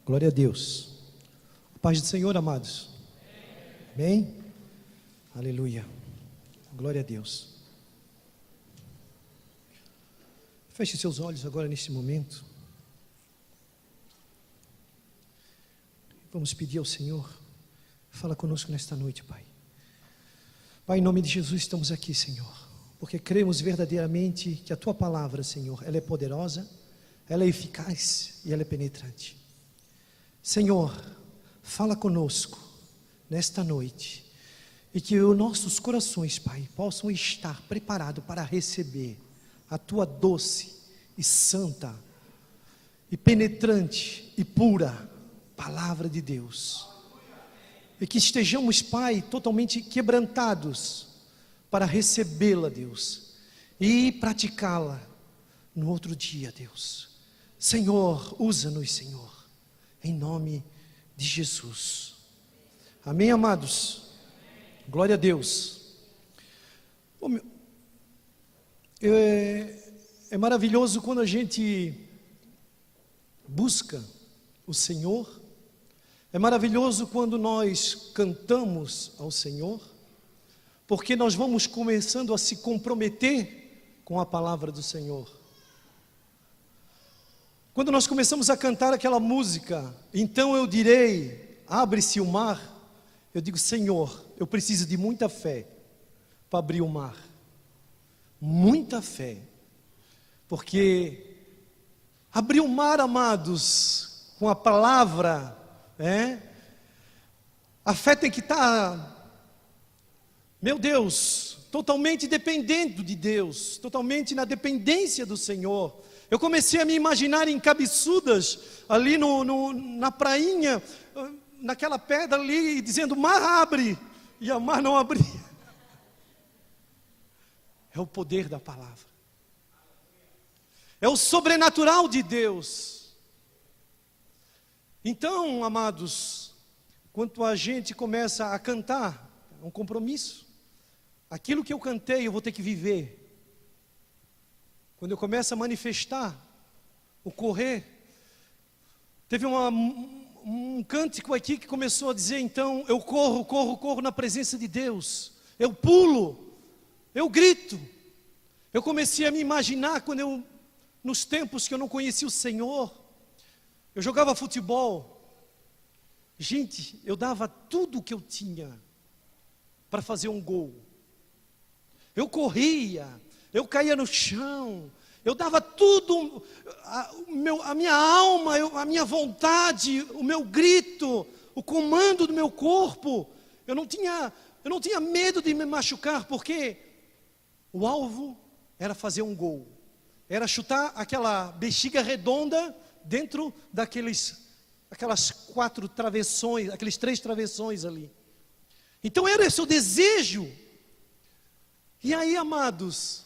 Glória a Deus. A paz do Senhor, amados. Amém? Aleluia. Glória a Deus. Feche seus olhos agora neste momento. Vamos pedir ao Senhor, fala conosco nesta noite, Pai. Pai, em nome de Jesus estamos aqui, Senhor, porque cremos verdadeiramente que a Tua palavra, Senhor, ela é poderosa, ela é eficaz e ela é penetrante. Senhor, fala conosco nesta noite e que os nossos corações, Pai, possam estar preparados para receber a Tua doce e santa e penetrante e pura palavra de Deus. E que estejamos, Pai, totalmente quebrantados para recebê-la, Deus, e praticá-la no outro dia, Deus. Senhor, usa-nos, Senhor, em nome de Jesus. Amém, amados? Glória a Deus. É maravilhoso quando a gente busca o Senhor. É maravilhoso quando nós cantamos ao Senhor, porque nós vamos começando a se comprometer com a palavra do Senhor. Quando nós começamos a cantar aquela música, então eu direi, abre-se o mar, eu digo, Senhor, eu preciso de muita fé para abrir o mar. Muita fé. Porque abrir o mar, amados, com a palavra, a fé tem que estar, meu Deus, totalmente dependendo de Deus, totalmente na dependência do Senhor. Eu comecei a me imaginar em cabeçudas, ali na prainha, naquela pedra ali, dizendo, mar abre, e a mar não abria. É o poder da palavra, é o sobrenatural de Deus. Então, amados, quando a gente começa a cantar, é um compromisso. Aquilo que eu cantei, eu vou ter que viver. Quando eu começo a manifestar, o correr, teve um cântico aqui que começou a dizer, então, eu corro na presença de Deus, eu pulo, eu grito. Eu comecei a me imaginar nos tempos que eu não conhecia o Senhor, eu jogava futebol, gente, eu dava tudo o que eu tinha para fazer um gol. Eu corria, eu caía no chão, eu dava tudo, a minha alma, a minha vontade, o meu grito, o comando do meu corpo. Eu não tinha medo de me machucar, porque o alvo era fazer um gol, era chutar aquela bexiga redonda dentro aquelas 4 travessões, aqueles 3 travessões ali. Então era esse o desejo. E aí, amados,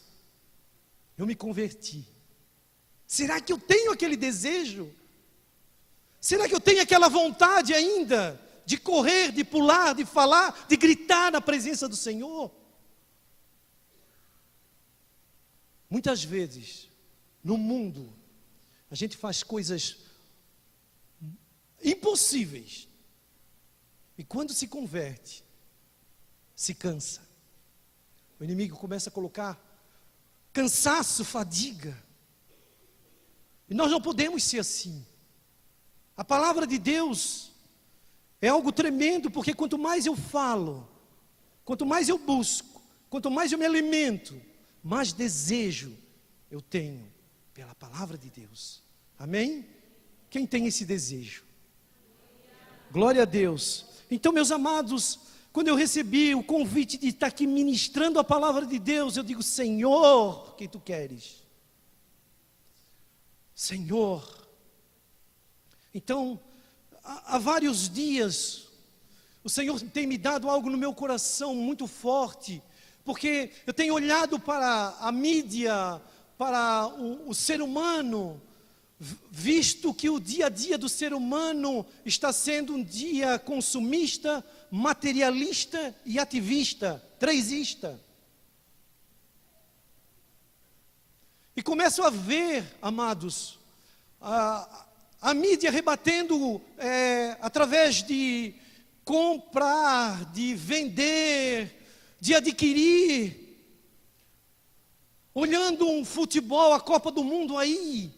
eu me converti. Será que eu tenho aquele desejo? Será que eu tenho aquela vontade ainda de correr, de pular, de falar, de gritar na presença do Senhor? Muitas vezes, no mundo, a gente faz coisas impossíveis. E quando se converte, se cansa. O inimigo começa a colocar cansaço, fadiga. E nós não podemos ser assim. A palavra de Deus é algo tremendo, porque quanto mais eu falo, quanto mais eu busco, quanto mais eu me alimento, mais desejo eu tenho pela palavra de Deus. Amém? Quem tem esse desejo? Glória a Deus. Então, meus amados, quando eu recebi o convite de estar aqui ministrando a palavra de Deus, eu digo, Senhor, quem Tu queres? Senhor. Então, há vários dias, o Senhor tem me dado algo no meu coração muito forte, porque eu tenho olhado para a mídia, para o ser humano, visto que o dia a dia do ser humano está sendo um dia consumista, materialista e ativista, trezista. E começo a ver, amados, a mídia rebatendo através de comprar, de vender, de adquirir, olhando um futebol, a Copa do Mundo aí,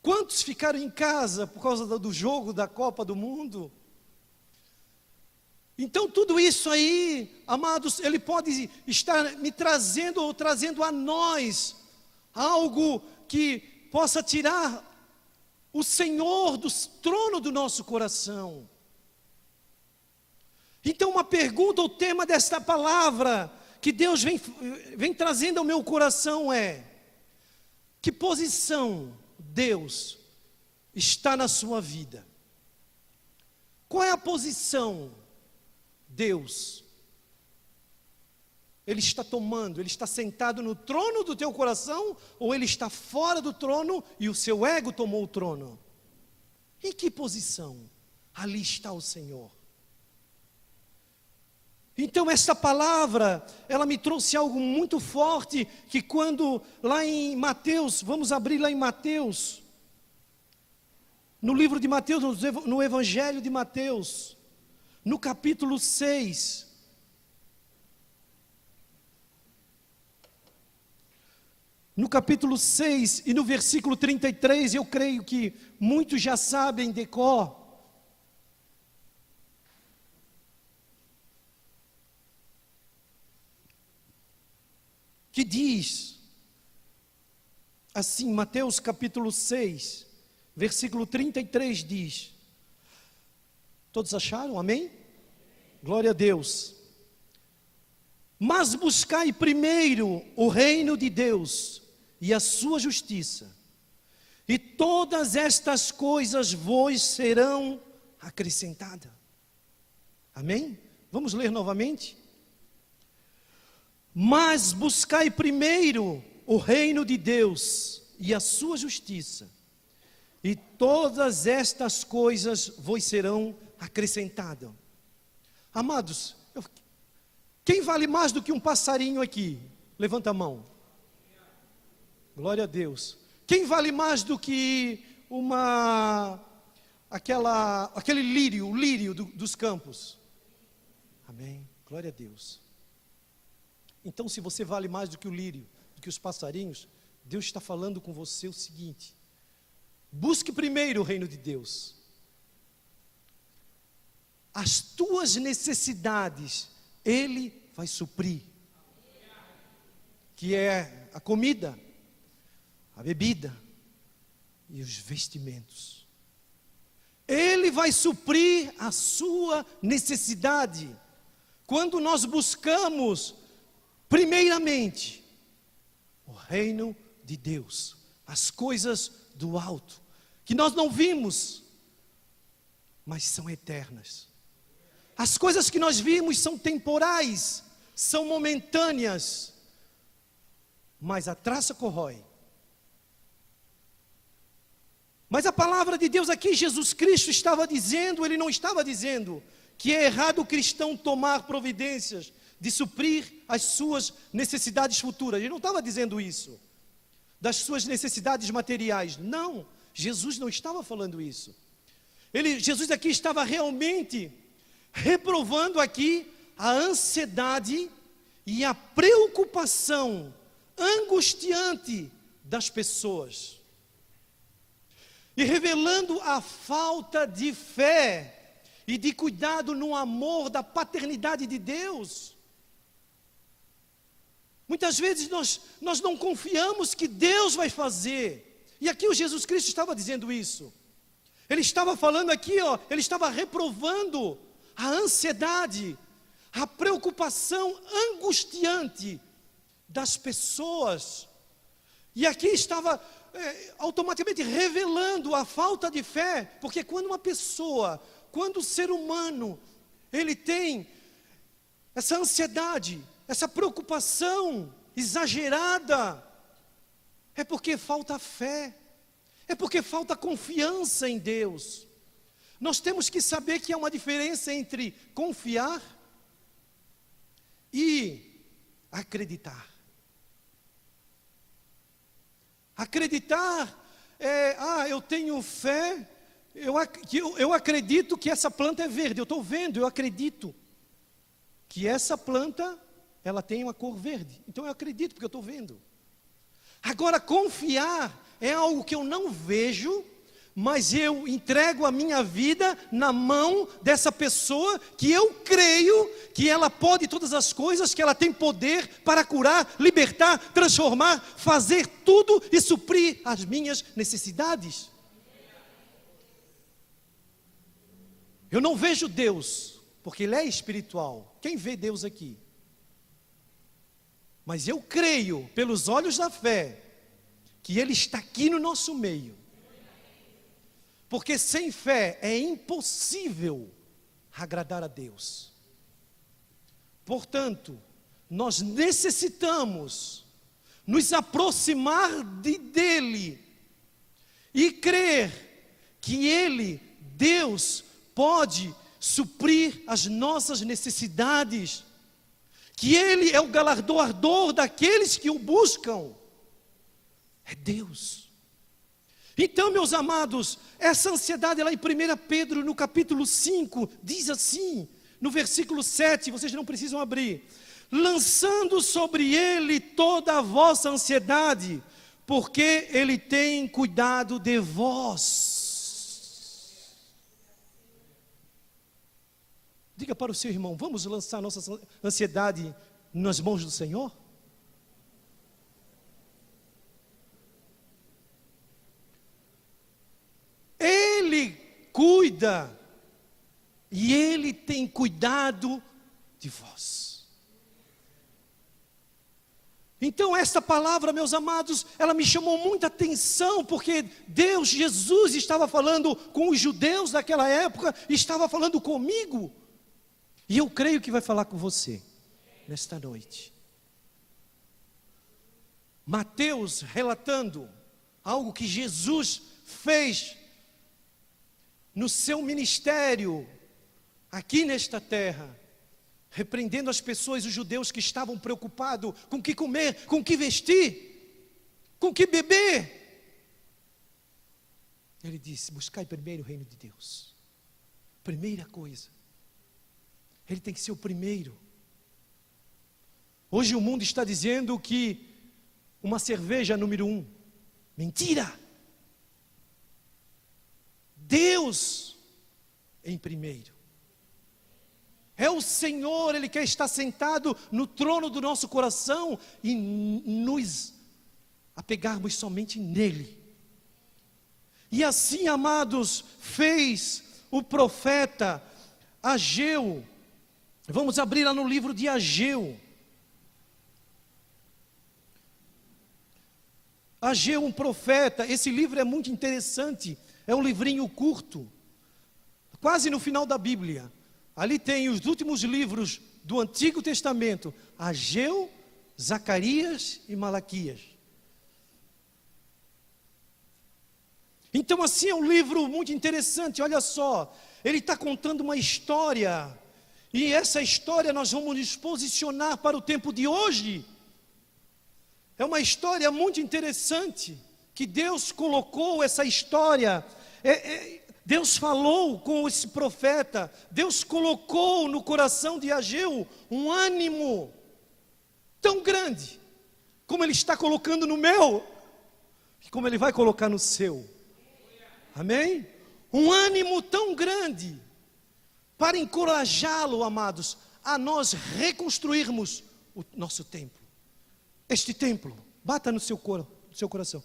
quantos ficaram em casa por causa do jogo da Copa do Mundo? Então tudo isso aí, amados, ele pode estar me trazendo ou trazendo a nós algo que possa tirar o Senhor do trono do nosso coração. Então uma pergunta, o tema desta palavra que Deus vem trazendo ao meu coração é: que posição Deus está na sua vida? Qual é a posição Deus Ele está tomando? Ele está sentado no trono do teu coração, ou Ele está fora do trono e o seu ego tomou o trono? Em que posição? Ali está o Senhor. Então esta palavra, ela me trouxe algo muito forte, que quando lá em Mateus, vamos abrir lá em Mateus, no livro de Mateus, no Evangelho de Mateus, no capítulo 6, no capítulo 6 e no versículo 33, eu creio que muitos já sabem de cor. Que diz assim, Mateus capítulo 6, versículo 33 diz, todos acharam? Amém? Glória a Deus. Mas buscai primeiro o reino de Deus e a sua justiça, e todas estas coisas vos serão acrescentadas. Amém? Vamos ler novamente? Mas buscai primeiro o reino de Deus e a sua justiça, e todas estas coisas vos serão acrescentadas. Amados, quem vale mais do que um passarinho aqui? Levanta a mão. Glória a Deus. Quem vale mais do que aquele lírio, o lírio dos campos? Amém. Glória a Deus. Então, se você vale mais do que o lírio, do que os passarinhos, Deus está falando com você o seguinte: busque primeiro o reino de Deus. As tuas necessidades, Ele vai suprir. Que é a comida, a bebida e os vestimentos. Ele vai suprir a sua necessidade. Quando nós buscamos primeiramente o reino de Deus, as coisas do alto, que nós não vimos, mas são eternas. As coisas que nós vimos são temporais, são momentâneas, mas a traça corrói. Mas a palavra de Deus aqui, Jesus Cristo estava dizendo, Ele não estava dizendo que é errado o cristão tomar providências de suprir as suas necessidades futuras. Ele não estava dizendo isso, das suas necessidades materiais. Não, Jesus não estava falando isso. Jesus aqui estava realmente reprovando aqui a ansiedade e a preocupação angustiante das pessoas, e revelando a falta de fé e de cuidado no amor da paternidade de Deus. Muitas vezes nós não confiamos que Deus vai fazer. E aqui o Jesus Cristo estava dizendo isso. Ele estava falando aqui, ele estava reprovando a ansiedade, a preocupação angustiante das pessoas. E aqui estava automaticamente revelando a falta de fé, porque quando uma pessoa, quando o ser humano, ele tem essa ansiedade, essa preocupação exagerada, é porque falta fé, é porque falta confiança em Deus. Nós temos que saber que há uma diferença entre confiar e acreditar. Acreditar eu tenho fé, eu acredito que essa planta é verde. Eu estou vendo, eu acredito que essa planta, ela tem uma cor verde. Então eu acredito porque eu estou vendo. Agora, confiar é algo que eu não vejo, mas eu entrego a minha vida na mão dessa pessoa que eu creio que ela pode todas as coisas, que ela tem poder para curar, libertar, transformar, fazer tudo e suprir as minhas necessidades. Eu não vejo Deus, porque Ele é espiritual. Quem vê Deus aqui? Mas eu creio, pelos olhos da fé, que Ele está aqui no nosso meio. Porque sem fé é impossível agradar a Deus. Portanto, nós necessitamos nos aproximar dEle e crer que Ele, Deus, pode suprir as nossas necessidades, que Ele é o galardoador daqueles que o buscam. É Deus. Então, meus amados, essa ansiedade lá em 1 Pedro, no capítulo 5, diz assim, no versículo 7, vocês não precisam abrir: lançando sobre Ele toda a vossa ansiedade, porque Ele tem cuidado de vós. Diga para o seu irmão: vamos lançar nossa ansiedade nas mãos do Senhor? Ele cuida e Ele tem cuidado de vós. Então essa palavra, meus amados, ela me chamou muita atenção, porque Deus, Jesus, estava falando com os judeus daquela época, estava falando comigo, e eu creio que vai falar com você nesta noite. Mateus relatando algo que Jesus fez no seu ministério, aqui nesta terra, repreendendo as pessoas, os judeus que estavam preocupados com o que comer, com o que vestir, com o que beber. Ele disse: buscai primeiro o reino de Deus. Primeira coisa, Ele tem que ser o primeiro. Hoje o mundo está dizendo que uma cerveja é número 1. Mentira! Deus em primeiro. É o Senhor, Ele quer estar sentado no trono do nosso coração e nos apegarmos somente nele. E assim, amados, fez o profeta Ageu. Vamos abrir lá no livro de Ageu. Ageu, um profeta. Esse livro é muito interessante. É um livrinho curto, quase no final da Bíblia. Ali tem os últimos livros do Antigo Testamento: Ageu, Zacarias e Malaquias. Então assim, é um livro muito interessante. Olha só, ele está contando uma história, e essa história nós vamos nos posicionar para o tempo de hoje. É uma história muito interessante, que Deus colocou essa história, Deus falou com esse profeta, Deus colocou no coração de Ageu um ânimo tão grande, como Ele está colocando no meu, e como Ele vai colocar no seu. Amém? Um ânimo tão grande, para encorajá-lo, amados, a nós reconstruirmos o nosso templo. Este templo, bata no seu coração: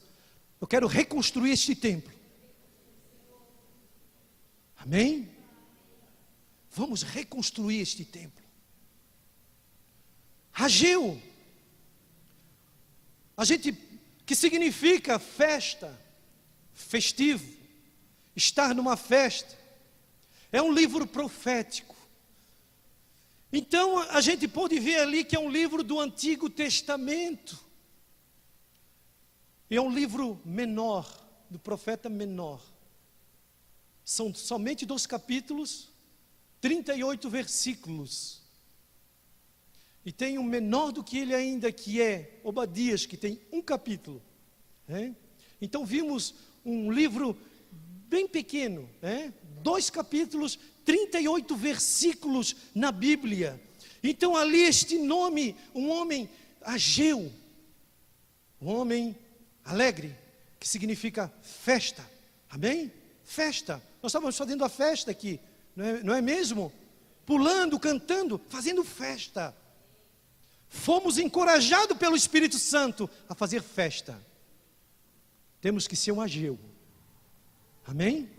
eu quero reconstruir este templo. Amém? Vamos reconstruir este templo. Ageu, que significa festa, festivo, estar numa festa. É um livro profético. Então a gente pode ver ali que é um livro do Antigo Testamento. É um livro menor, do profeta menor. São somente 2 capítulos, 38 versículos. E tem um menor do que ele ainda, que é Obadias, que tem 1 capítulo. Então vimos um livro bem pequeno, né? 2 capítulos, 38 versículos na Bíblia. Então ali este nome, um homem Ageu, um homem alegre, que significa festa, amém? Festa, nós estávamos fazendo a festa aqui, não é mesmo? Pulando, cantando, fazendo festa. Fomos encorajados pelo Espírito Santo a fazer festa. Temos que ser um Ageu, amém?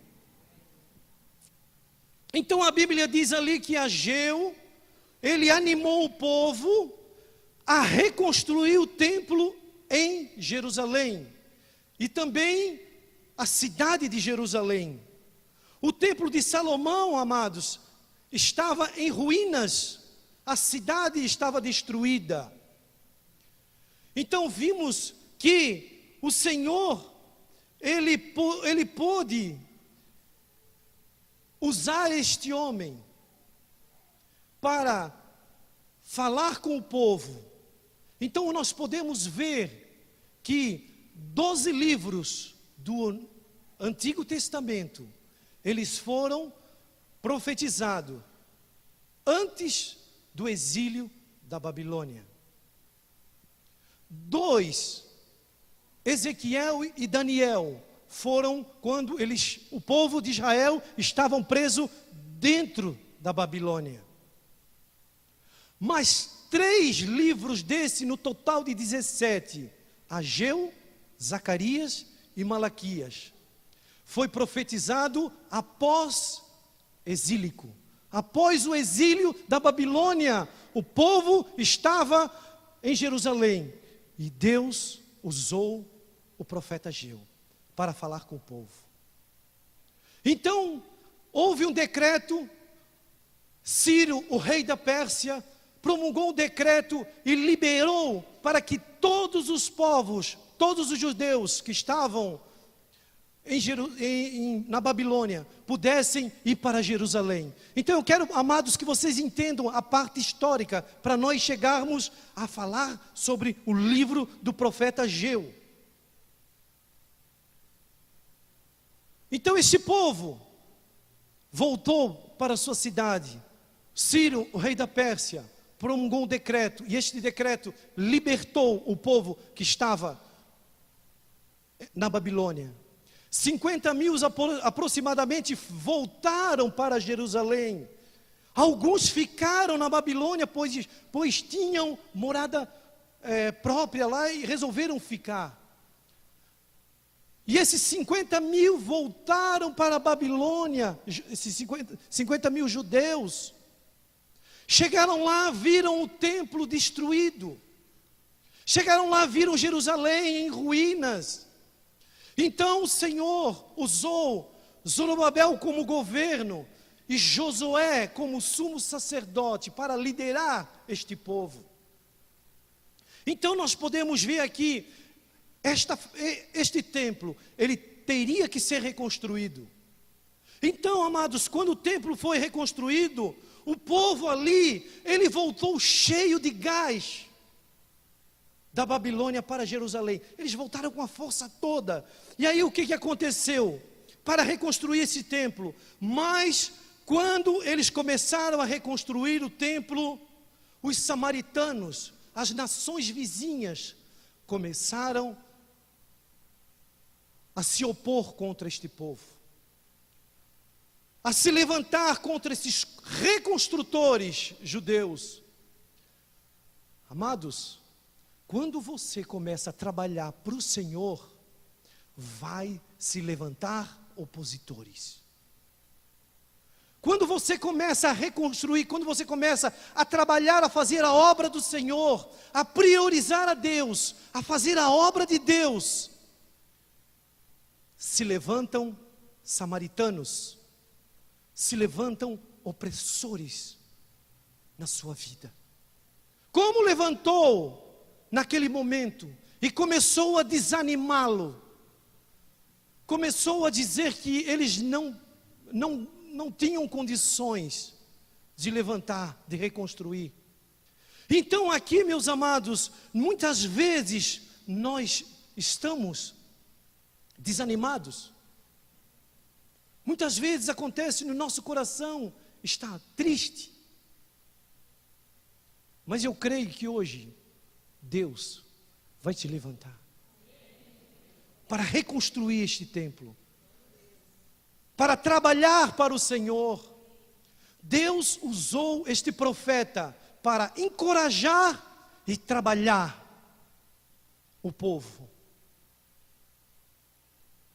Então a Bíblia diz ali que Ageu, ele animou o povo a reconstruir o templo em Jerusalém e também a cidade de Jerusalém. O templo de Salomão, amados, estava em ruínas, a cidade estava destruída. Então vimos que o Senhor, ele pôde usar este homem para falar com o povo. Então nós podemos ver que 12 livros do Antigo Testamento, eles foram profetizados antes do exílio da Babilônia. 2, Ezequiel e Daniel, foram quando o povo de Israel estavam preso dentro da Babilônia. Mas 3 livros desse, no total de 17, Ageu, Zacarias e Malaquias, foi profetizado após exílico. Após o exílio da Babilônia, o povo estava em Jerusalém e Deus usou o profeta Ageu para falar com o povo. Então, houve um decreto, Ciro, o rei da Pérsia, promulgou o decreto e liberou para que todos os povos, todos os judeus que estavam na Babilônia, pudessem ir para Jerusalém. Então eu quero, amados, que vocês entendam a parte histórica, para nós chegarmos a falar sobre o livro do profeta Ageu. Então esse povo voltou para a sua cidade. Ciro, o rei da Pérsia, promulgou um decreto, e este decreto libertou o povo que estava na Babilônia. 50 mil aproximadamente voltaram para Jerusalém. Alguns ficaram na Babilônia, pois tinham morada própria lá e resolveram ficar. E esses 50 mil voltaram para a Babilônia, esses 50 mil judeus. Chegaram lá, viram o templo destruído. Chegaram lá, viram Jerusalém em ruínas. Então o Senhor usou Zorobabel como governo e Josué como sumo sacerdote para liderar este povo. Então nós podemos ver aqui, este templo, ele teria que ser reconstruído. Então, amados, quando o templo foi reconstruído, o povo ali, ele voltou cheio de gás da Babilônia para Jerusalém. Eles voltaram com a força toda. E aí o que aconteceu? Para reconstruir esse templo. Mas quando eles começaram a reconstruir o templo, os samaritanos, as nações vizinhas, começaram a se opor contra este povo, a se levantar contra esses reconstrutores judeus. Amados, quando você começa a trabalhar para o Senhor, vai se levantar opositores. Quando você começa a reconstruir, quando você começa a trabalhar, a fazer a obra do Senhor, a priorizar a Deus, a fazer a obra de Deus, se levantam samaritanos, se levantam opressores na sua vida. Como levantou naquele momento e começou a desanimá-lo, começou a dizer que eles não tinham condições de levantar, de reconstruir. Então aqui, meus amados, muitas vezes nós estamos desanimados. Muitas vezes acontece no nosso coração, está triste. Mas eu creio que hoje, Deus vai te levantar para reconstruir este templo, para trabalhar para o Senhor. Deus usou este profeta para encorajar e trabalhar o povo.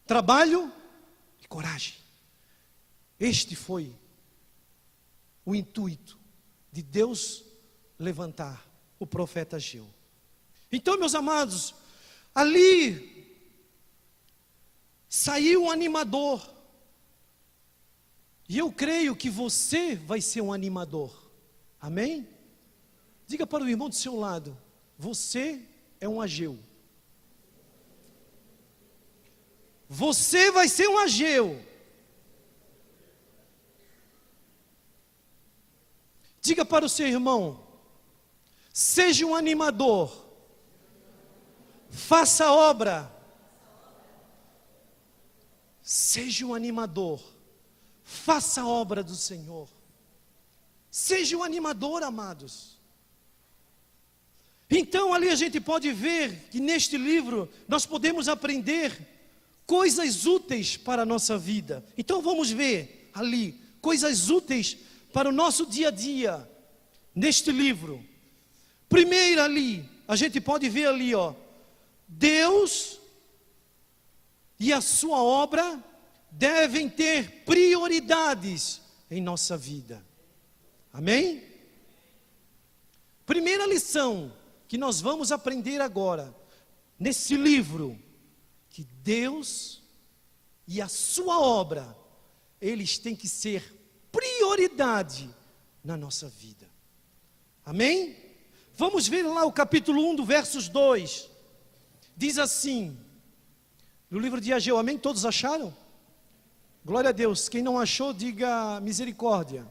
Trabalho e coragem. Este foi o intuito de Deus levantar o profeta Ageu. Então, meus amados, ali saiu um animador. E eu creio que você vai ser um animador. Amém? Diga para o irmão do seu lado: você é um Ageu. Você vai ser um Ageu. Diga para o seu irmão: seja um animador. Faça obra. Seja um animador. Faça a obra do Senhor. Seja um animador, amados. Então ali a gente pode ver que neste livro nós podemos aprender coisas úteis para a nossa vida. Então vamos ver ali coisas úteis para o nosso dia a dia neste livro. Primeiro ali, a gente pode ver ali, Deus e a sua obra devem ter prioridades em nossa vida. Amém? Primeira lição que nós vamos aprender agora, nesse livro, que Deus e a sua obra, eles têm que ser prioridade na nossa vida. Amém? Vamos ver lá o capítulo 1 do versos 2. Diz assim, no livro de Ageu, amém? Todos acharam? Glória a Deus. Quem não achou, diga misericórdia.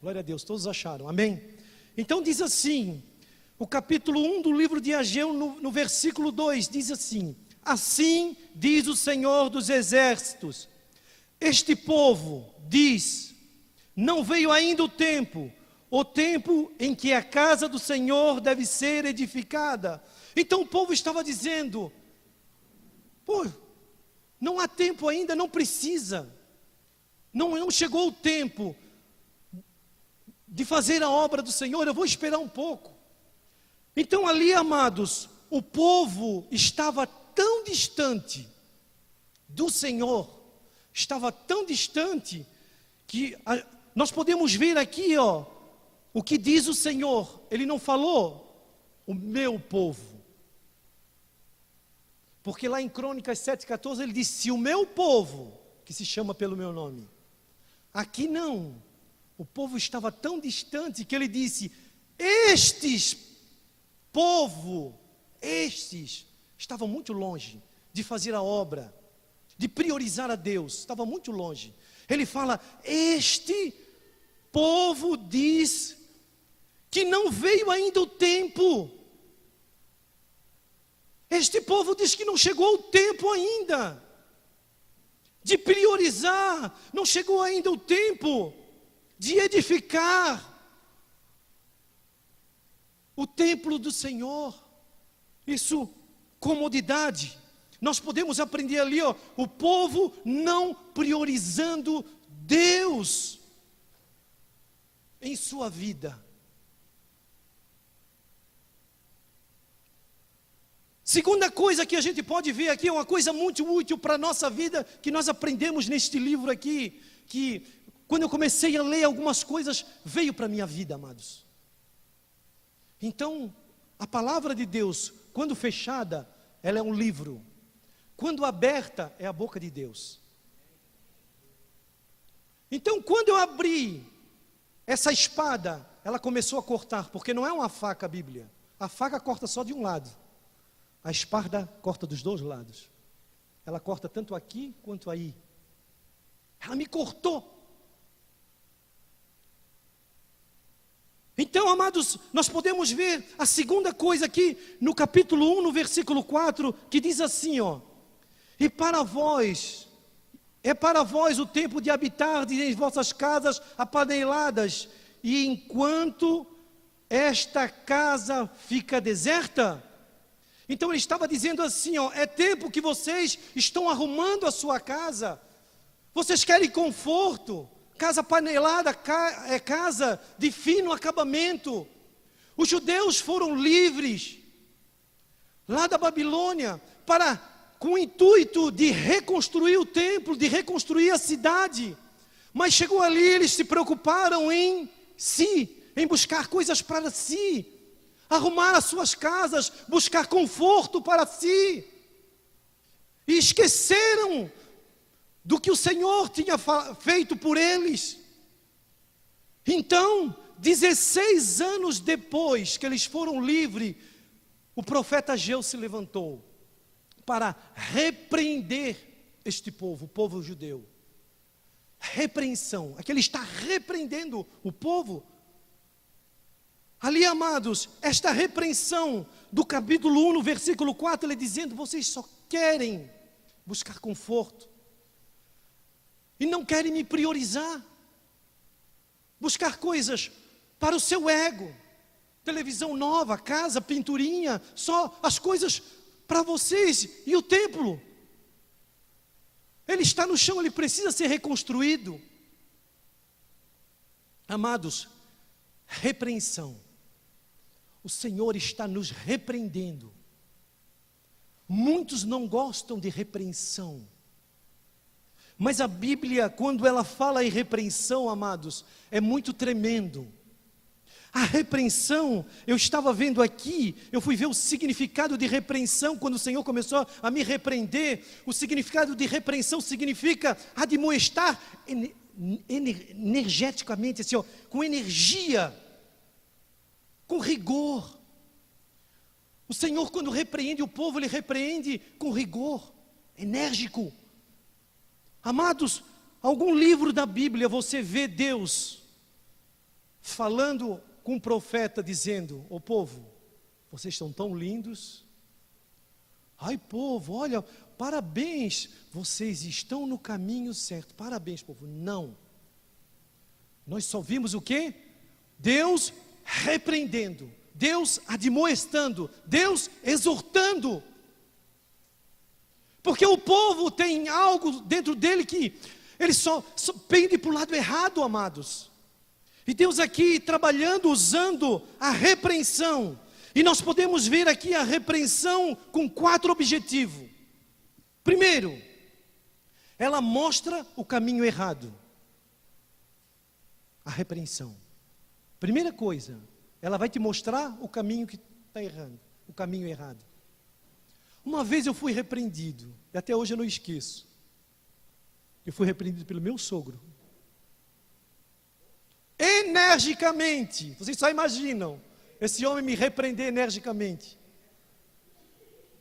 Glória a Deus, todos acharam, amém? Então diz assim, o capítulo 1 do livro de Ageu, no versículo 2, diz assim: assim diz o Senhor dos exércitos, este povo diz, não veio ainda o tempo em que a casa do Senhor deve ser edificada. Então o povo estava dizendo, não há tempo ainda, não precisa, não chegou o tempo de fazer a obra do Senhor, eu vou esperar um pouco. Então ali, amados, o povo estava tão distante do Senhor, estava tão distante, que nós podemos ver aqui, o que diz o Senhor. Ele não falou, o meu povo. Porque lá em Crônicas 7,14 ele disse, se o meu povo, que se chama pelo meu nome. Aqui não, o povo estava tão distante que ele disse, estes estavam muito longe de fazer a obra, de priorizar a Deus, estava muito longe. Ele fala, este povo diz que não veio ainda o tempo. Este povo diz que não chegou o tempo ainda de priorizar, não chegou ainda o tempo de edificar o templo do Senhor. Isso, comodidade. Nós podemos aprender ali, o povo não priorizando Deus em sua vida. Segunda coisa que a gente pode ver aqui, é uma coisa muito útil para a nossa vida, que nós aprendemos neste livro aqui, que quando eu comecei a ler algumas coisas, veio para a minha vida, amados. Então, a palavra de Deus, quando fechada, ela é um livro. Quando aberta, é a boca de Deus. Então, quando eu abri essa espada, ela começou a cortar, porque não é uma faca a Bíblia. A faca corta só de um lado. A espada corta dos dois lados. Ela corta tanto aqui quanto aí. Ela me cortou. Então, amados, nós podemos ver a segunda coisa aqui no capítulo 1, no versículo 4, que diz assim, E para vós, é para vós o tempo de habitar em vossas casas apaneladas, e enquanto esta casa fica deserta. Então ele estava dizendo assim, ó, é tempo que vocês estão arrumando a sua casa, vocês querem conforto, casa panelada, é casa de fino acabamento. Os judeus foram livres lá da Babilônia com o intuito de reconstruir o templo, de reconstruir a cidade. Mas chegou ali, eles se preocuparam em si, em buscar coisas para si, arrumar as suas casas, buscar conforto para si. E esqueceram do que o Senhor tinha feito por eles. Então, 16 anos depois que eles foram livres, o profeta Ageu se levantou para repreender este povo, o povo judeu. Repreensão, aquele está repreendendo o povo. Ali, amados, esta repreensão do capítulo 1, no versículo 4, ele dizendo, vocês só querem buscar conforto, e não querem me priorizar, buscar coisas para o seu ego, televisão nova, casa, pinturinha, só as coisas para vocês, e o templo, ele está no chão, ele precisa ser reconstruído. Amados, repreensão, o Senhor está nos repreendendo. Muitos não gostam de repreensão, mas a Bíblia, quando ela fala em repreensão, amados, é muito tremendo. A repreensão, eu estava vendo aqui, eu fui ver o significado de repreensão, quando o Senhor começou a me repreender. O significado de repreensão significa admoestar energeticamente, assim, ó, com energia, com rigor. O Senhor, quando repreende o povo, Ele repreende com rigor, enérgico. Amados, algum livro da Bíblia você vê Deus falando com um profeta dizendo, ô povo, vocês são tão lindos. Ai povo, olha, parabéns, vocês estão no caminho certo, parabéns povo. Não, nós só vimos o quê? Deus repreendendo, Deus admoestando, Deus exortando. Porque o povo tem algo dentro dele que ele só pende para o lado errado, amados. E Deus aqui trabalhando, usando a repreensão. E nós podemos ver aqui a repreensão com 4 objetivos. Primeiro, ela mostra o caminho errado. A repreensão. Primeira coisa, ela vai te mostrar o caminho que está errando, o caminho errado. Uma vez eu fui repreendido, e até hoje eu não esqueço. Eu fui repreendido pelo meu sogro. Energicamente, vocês só imaginam, esse homem me repreender energicamente.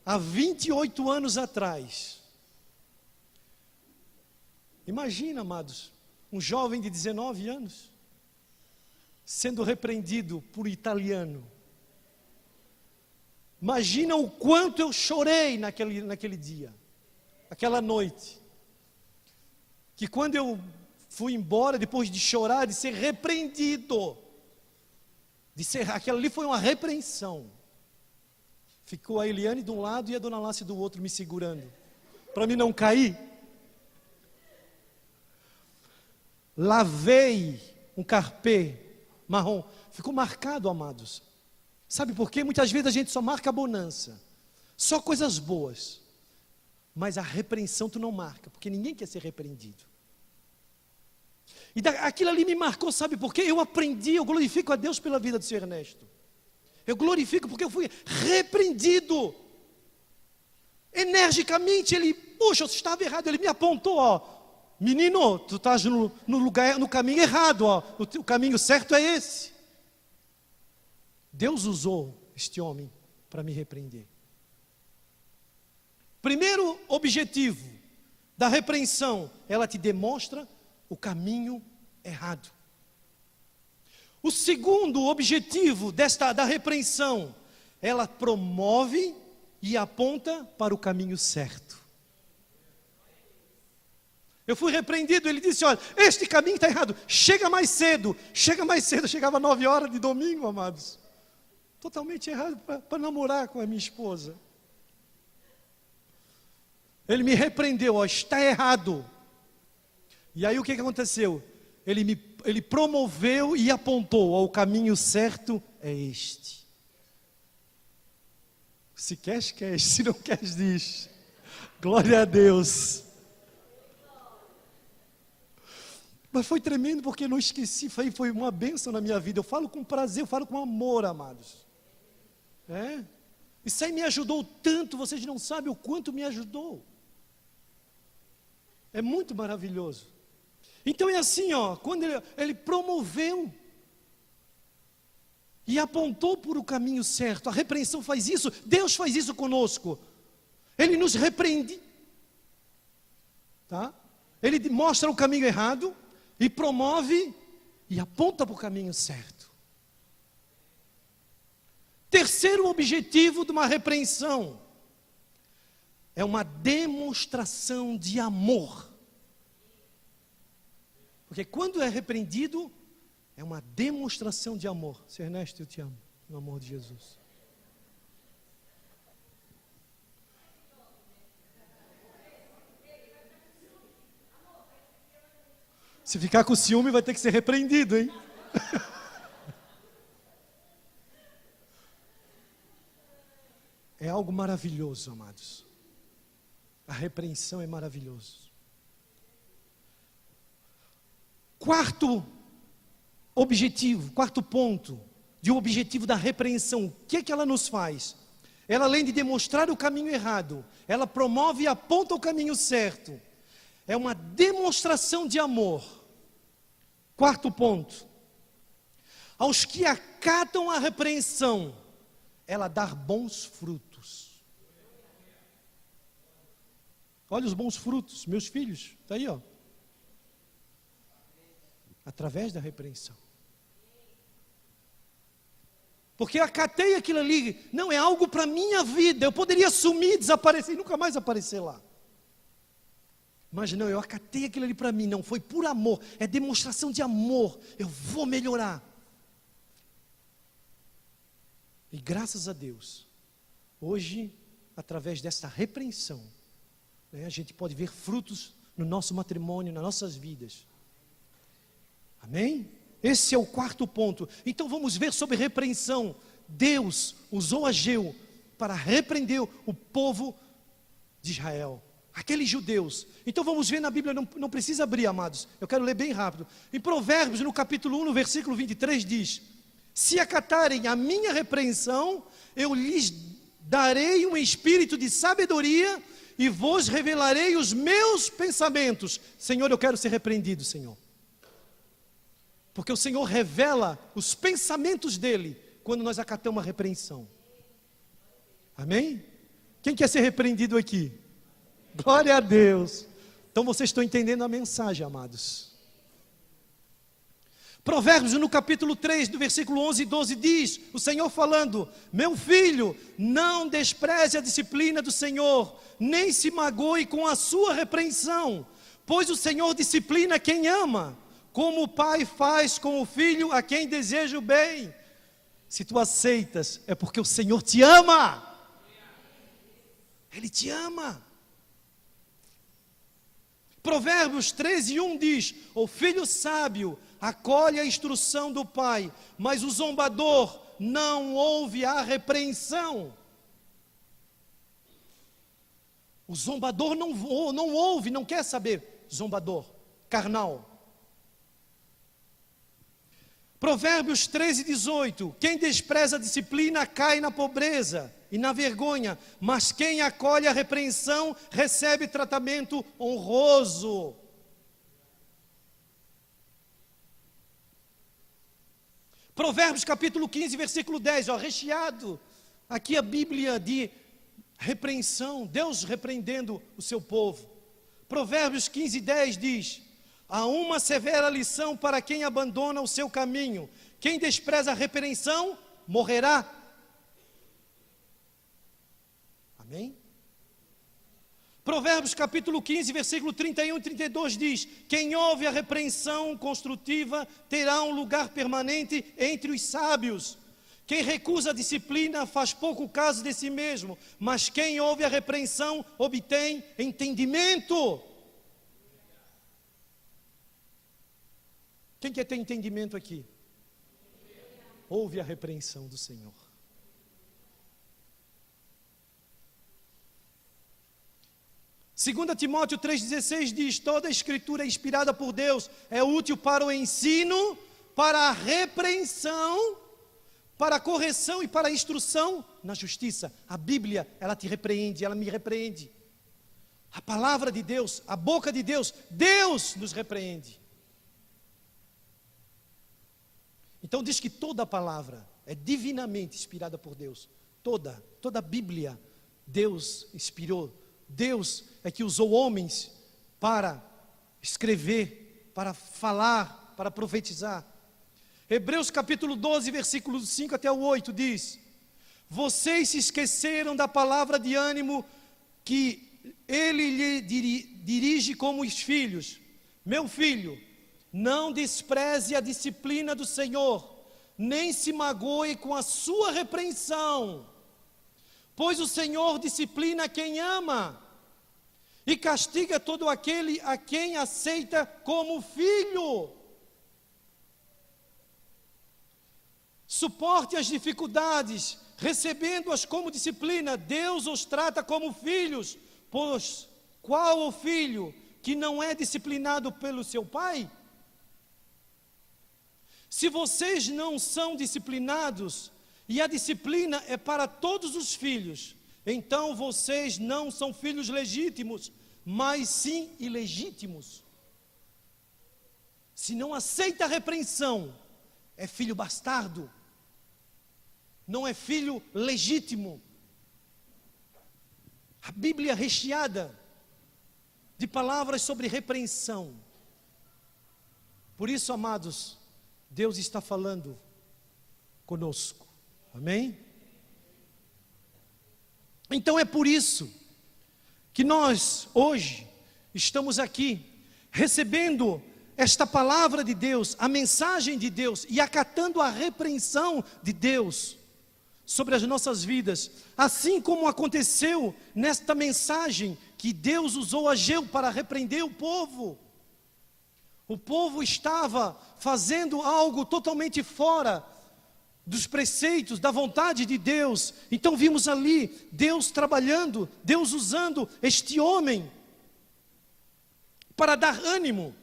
Há 28 anos atrás. Imagina, amados, um jovem de 19 anos, sendo repreendido por italiano. Imagina o quanto eu chorei naquele dia, aquela noite. Que quando eu fui embora, depois de chorar, de ser repreendido, aquela ali foi uma repreensão. Ficou a Eliane de um lado e a Dona Lácia do outro me segurando, para mim não cair. Lavei um carpê marrom, ficou marcado, amados. Sabe por quê? Muitas vezes a gente só marca a bonança, só coisas boas, mas a repreensão tu não marca, porque ninguém quer ser repreendido. E aquilo ali me marcou, sabe por quê? Eu aprendi, eu glorifico a Deus pela vida do Senhor Ernesto. Eu glorifico porque eu fui repreendido. Energicamente, ele, puxa, eu estava errado, ele me apontou, ó. Menino, tu estás no caminho errado, ó. O caminho certo é esse. Deus usou este homem para me repreender. Primeiro objetivo da repreensão, ela te demonstra o caminho errado. O segundo objetivo da repreensão, ela promove e aponta para o caminho certo. Eu fui repreendido, ele disse, olha, este caminho está errado, chega mais cedo. Eu chegava 9 horas de domingo, amados. Totalmente errado para namorar com a minha esposa. Ele me repreendeu, ó, está errado. E aí o que aconteceu? Ele promoveu e apontou, ó, o caminho certo é este. Se queres, queres, se não queres, diz. Glória a Deus. Mas foi tremendo porque eu não esqueci, foi uma bênção na minha vida. Eu falo com prazer, eu falo com amor, amados. Isso aí me ajudou tanto, vocês não sabem o quanto me ajudou. É muito maravilhoso. Então é assim, ó, quando ele promoveu e apontou por o caminho certo. A repreensão faz isso, Deus faz isso conosco. Ele nos repreende, tá? Ele mostra o caminho errado e promove e aponta para o caminho certo. Terceiro objetivo de uma repreensão é uma demonstração de amor. Porque quando é repreendido, é uma demonstração de amor. Seu Ernesto, eu te amo, no amor de Jesus. Se ficar com ciúme, vai ter que ser repreendido, hein? É algo maravilhoso, amados. A repreensão é maravilhoso. Quarto objetivo, quarto ponto de um objetivo da repreensão. O que é que ela nos faz? Ela, além de demonstrar o caminho errado, ela promove e aponta o caminho certo. É uma demonstração de amor. Quarto ponto. Aos que acatam a repreensão, ela dá bons frutos. Olha os bons frutos, meus filhos, está aí, ó. Através da repreensão. Porque eu acatei aquilo ali, não é algo para a minha vida, eu poderia sumir, desaparecer e nunca mais aparecer lá. Mas não, eu acatei aquilo ali para mim, não, foi por amor, é demonstração de amor, eu vou melhorar. E graças a Deus, hoje, através dessa repreensão, a gente pode ver frutos no nosso matrimônio, nas nossas vidas. Amém? Esse é o quarto ponto. Então vamos ver sobre repreensão. Deus usou Ageu para repreender o povo de Israel, aqueles judeus. Então vamos ver na Bíblia, não precisa abrir, amados, eu quero ler bem rápido. Em Provérbios, no capítulo 1, no versículo 23, diz: se acatarem a minha repreensão, eu lhes darei um espírito de sabedoria e vos revelarei os meus pensamentos. Senhor, eu quero ser repreendido, Senhor. Porque o Senhor revela os pensamentos dEle quando nós acatamos a repreensão. Amém? Quem quer ser repreendido aqui? Glória a Deus. Então vocês estão entendendo a mensagem, amados. Provérbios no capítulo 3, do versículo 11 e 12 diz, o Senhor falando: meu filho, não despreze a disciplina do Senhor, nem se magoe com a sua repreensão, pois o Senhor disciplina quem ama, como o pai faz com o filho a quem deseja o bem. Se tu aceitas, é porque o Senhor te ama. Ele te ama. Provérbios 13, 1 diz: o filho sábio acolhe a instrução do pai, mas o zombador não ouve a repreensão. O zombador não ouve, não quer saber. Zombador, carnal. Provérbios 13, 18: quem despreza a disciplina cai na pobreza e na vergonha, mas quem acolhe a repreensão recebe tratamento honroso. Provérbios capítulo 15, versículo 10, recheado aqui a Bíblia de repreensão, Deus repreendendo o seu povo. Provérbios 15, 10 diz: há uma severa lição para quem abandona o seu caminho, quem despreza a repreensão morrerá. Amém? Provérbios capítulo 15, versículo 31 e 32 diz: quem ouve a repreensão construtiva terá um lugar permanente entre os sábios. Quem recusa a disciplina faz pouco caso de si mesmo, mas quem ouve a repreensão obtém entendimento. Quem quer ter entendimento aqui? Ouve a repreensão do Senhor. Segunda Timóteo 3,16 diz: toda a escritura inspirada por Deus é útil para o ensino, para a repreensão, para a correção e para a instrução na justiça. A Bíblia, ela te repreende, ela me repreende. A palavra de Deus, a boca de Deus, Deus nos repreende. Então diz que toda a palavra é divinamente inspirada por Deus. Toda a Bíblia, Deus inspirou. Deus é que usou homens para escrever, para falar, para profetizar. Hebreus capítulo 12, versículos 5 até o 8 diz: vocês se esqueceram da palavra de ânimo que ele lhe dirige como os filhos. Meu filho, não despreze a disciplina do Senhor, nem se magoe com a sua repreensão, pois o Senhor disciplina quem ama e castiga todo aquele a quem aceita como filho. Suporte as dificuldades, recebendo-as como disciplina. Deus os trata como filhos, pois qual o filho que não é disciplinado pelo seu pai? Se vocês não são disciplinados, e a disciplina é para todos os filhos, então vocês não são filhos legítimos, mas sim ilegítimos. Se não aceita a repreensão, é filho bastardo, não é filho legítimo. A Bíblia é recheada de palavras sobre repreensão. Por isso, amados, Deus está falando conosco. Amém? Então é por isso que nós hoje estamos aqui recebendo esta palavra de Deus, a mensagem de Deus e acatando a repreensão de Deus sobre as nossas vidas, assim como aconteceu nesta mensagem que Deus usou Ageu para repreender o povo. O povo estava fazendo algo totalmente fora dos preceitos, da vontade de Deus. Então vimos ali Deus trabalhando, Deus usando este homem para dar ânimo.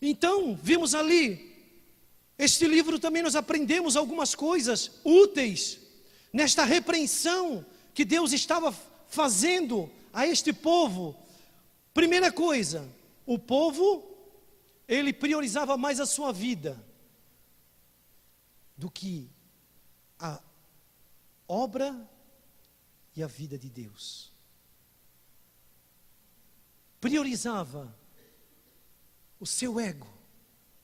Então vimos ali, este livro também nós aprendemos algumas coisas úteis nesta repreensão que Deus estava fazendo a este povo. Primeira coisa, o povo, ele priorizava mais a sua vida do que a obra e a vida de Deus. Priorizava o seu ego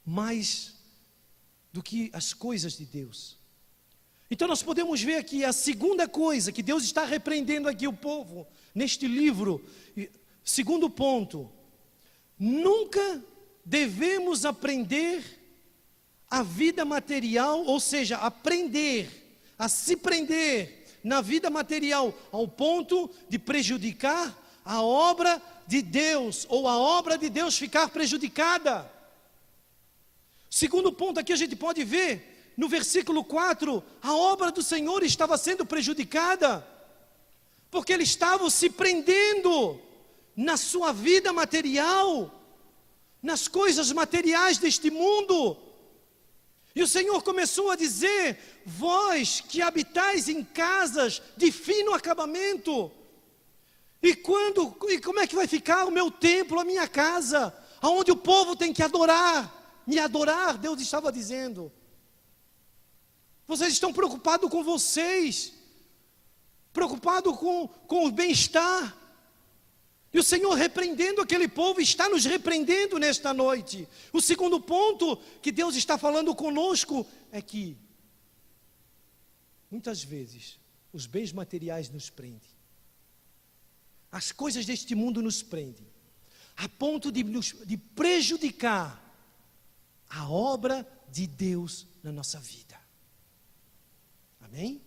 mais do que as coisas de Deus. Então nós podemos ver aqui a segunda coisa que Deus está repreendendo aqui o povo neste livro. Segundo ponto, nunca devemos aprender a vida material, ou seja, aprender a se prender na vida material ao ponto de prejudicar a obra de Deus, ou a obra de Deus ficar prejudicada. Segundo ponto aqui a gente pode ver, no versículo 4, a obra do Senhor estava sendo prejudicada, porque eles estavam se prendendo na sua vida material, nas coisas materiais deste mundo. E o Senhor começou a dizer: vós que habitais em casas de fino acabamento, e como é que vai ficar o meu templo, a minha casa, aonde o povo tem que me adorar? Deus estava dizendo. Vocês estão preocupados com vocês, preocupados com o bem-estar. E o Senhor repreendendo aquele povo, está nos repreendendo nesta noite. O segundo ponto que Deus está falando conosco é que muitas vezes os bens materiais nos prendem. As coisas deste mundo nos prendem, a ponto de prejudicar a obra de Deus na nossa vida. Amém?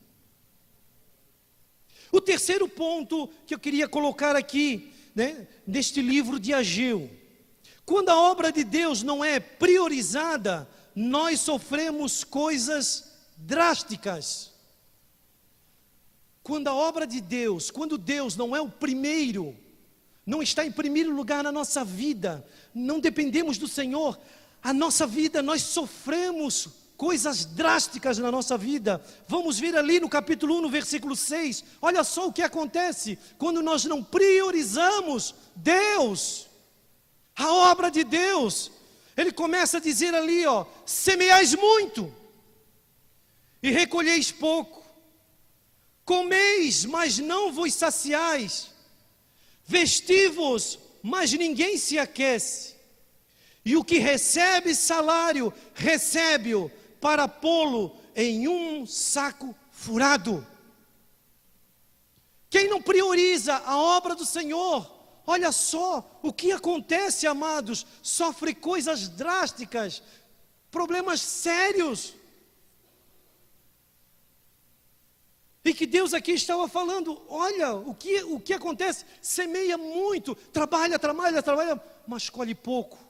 O terceiro ponto que eu queria colocar aqui, neste livro de Ageu. Quando a obra de Deus não é priorizada, nós sofremos coisas drásticas. Quando a obra de Deus, quando Deus não é o primeiro, não está em primeiro lugar na nossa vida, não dependemos do Senhor, a nossa vida, nós sofremos coisas drásticas na nossa vida. Vamos ver ali no capítulo 1, no versículo 6, olha só o que acontece quando nós não priorizamos Deus, a obra de Deus. Ele começa a dizer ali, semeais muito e recolheis pouco, comeis, mas não vos saciais, vesti-vos, mas ninguém se aquece, e o que recebe salário, recebe-o para pô-lo em um saco furado. Quem não prioriza a obra do Senhor, olha só o que acontece, amados, sofre coisas drásticas, problemas sérios. E que Deus aqui estava falando, olha, o que acontece, semeia muito, trabalha, mas colhe pouco.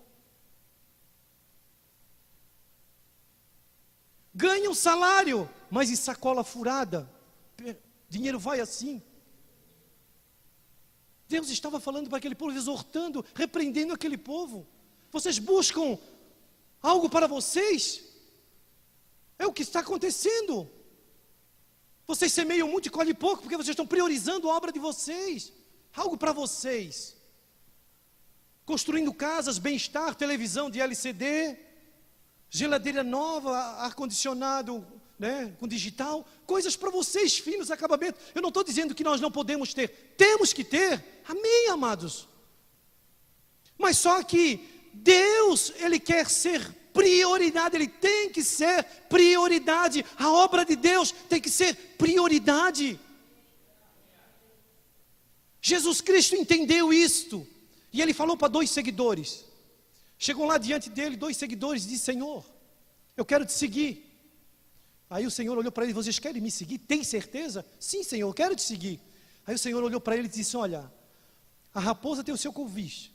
Ganha um salário, mas em sacola furada, dinheiro vai assim. Deus estava falando para aquele povo, exortando, repreendendo aquele povo. Vocês buscam algo para vocês? É o que está acontecendo. Vocês semeiam muito e colhem pouco, porque vocês estão priorizando a obra de vocês. Algo para vocês. Construindo casas, bem-estar, televisão de LCD, geladeira nova, ar-condicionado, com digital, coisas para vocês, finos, acabamento. Eu não estou dizendo que nós não podemos ter, temos que ter, amém, amados. Mas só que Deus, Ele quer ser prioridade, Ele tem que ser prioridade, a obra de Deus tem que ser prioridade. Jesus Cristo entendeu isto, e Ele falou para 2 seguidores, chegam lá diante dele 2 seguidores e disse, Senhor, eu quero te seguir. Aí o Senhor olhou para ele, vocês querem me seguir? Tem certeza? Sim, Senhor, eu quero te seguir. Aí o Senhor olhou para ele e disse, olha, a raposa tem o seu covis,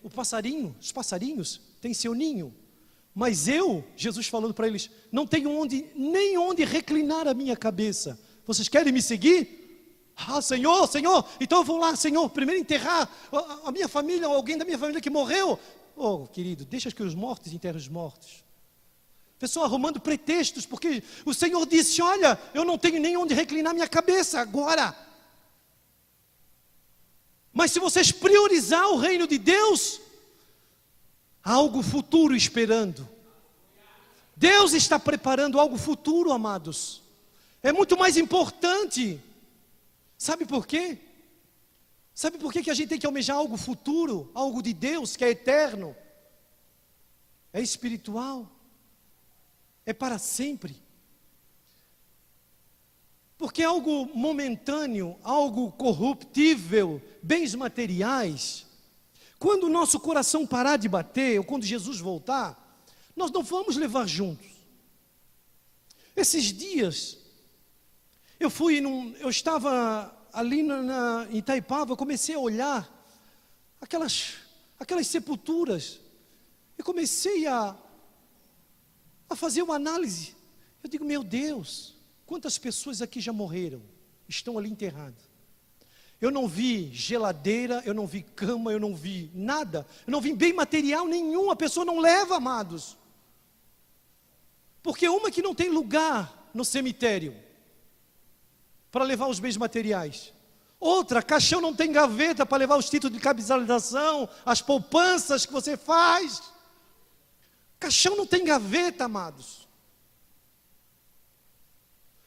os passarinhos têm seu ninho, mas eu, Jesus falando para eles, não tenho nem onde reclinar a minha cabeça. Vocês querem me seguir? Ah, Senhor, então eu vou lá, Senhor, primeiro enterrar a minha família, ou alguém da minha família que morreu. Oh, querido, deixa que os mortos enterrem os mortos. Pessoa arrumando pretextos, porque o Senhor disse, olha, eu não tenho nem onde reclinar minha cabeça agora. Mas se vocês priorizar o reino de Deus, há algo futuro esperando. Deus está preparando algo futuro, amados. É muito mais importante. Sabe por quê? Sabe por quê que a gente tem que almejar algo futuro, algo de Deus que é eterno? É espiritual. É para sempre. Porque algo momentâneo, algo corruptível, bens materiais, quando o nosso coração parar de bater, ou quando Jesus voltar, nós não vamos levar juntos. Esses dias, eu estava ali em Itaipava, eu comecei a olhar aquelas sepulturas, e comecei a fazer uma análise. Eu digo, meu Deus, quantas pessoas aqui já morreram, estão ali enterradas. Eu não vi geladeira, eu não vi cama, eu não vi nada, eu não vi bem material nenhum, a pessoa não leva, amados. Porque uma que não tem lugar no cemitério para levar os bens materiais. Outra, caixão não tem gaveta para levar os títulos de capitalização, as poupanças que você faz. Caixão não tem gaveta, amados.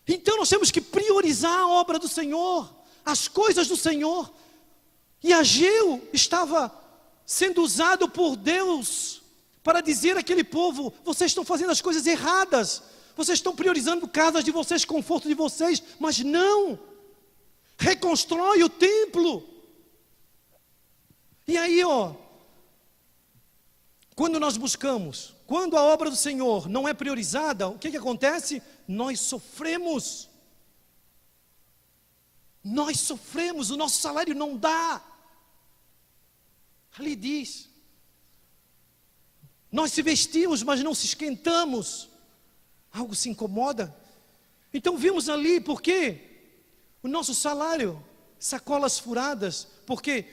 Então nós temos que priorizar a obra do Senhor, as coisas do Senhor. E Ageu estava sendo usado por Deus para dizer àquele povo, vocês estão fazendo as coisas erradas, vocês estão priorizando casas de vocês, conforto de vocês, mas não. reconstrói o templo. E aí, quando nós buscamos, quando a obra do Senhor não é priorizada, o que acontece? Nós sofremos. Nós sofremos, o nosso salário não dá. Ali diz, nós se vestimos, mas não se esquentamos. Algo se incomoda. Então vimos ali, porque o nosso salário, sacolas furadas, porque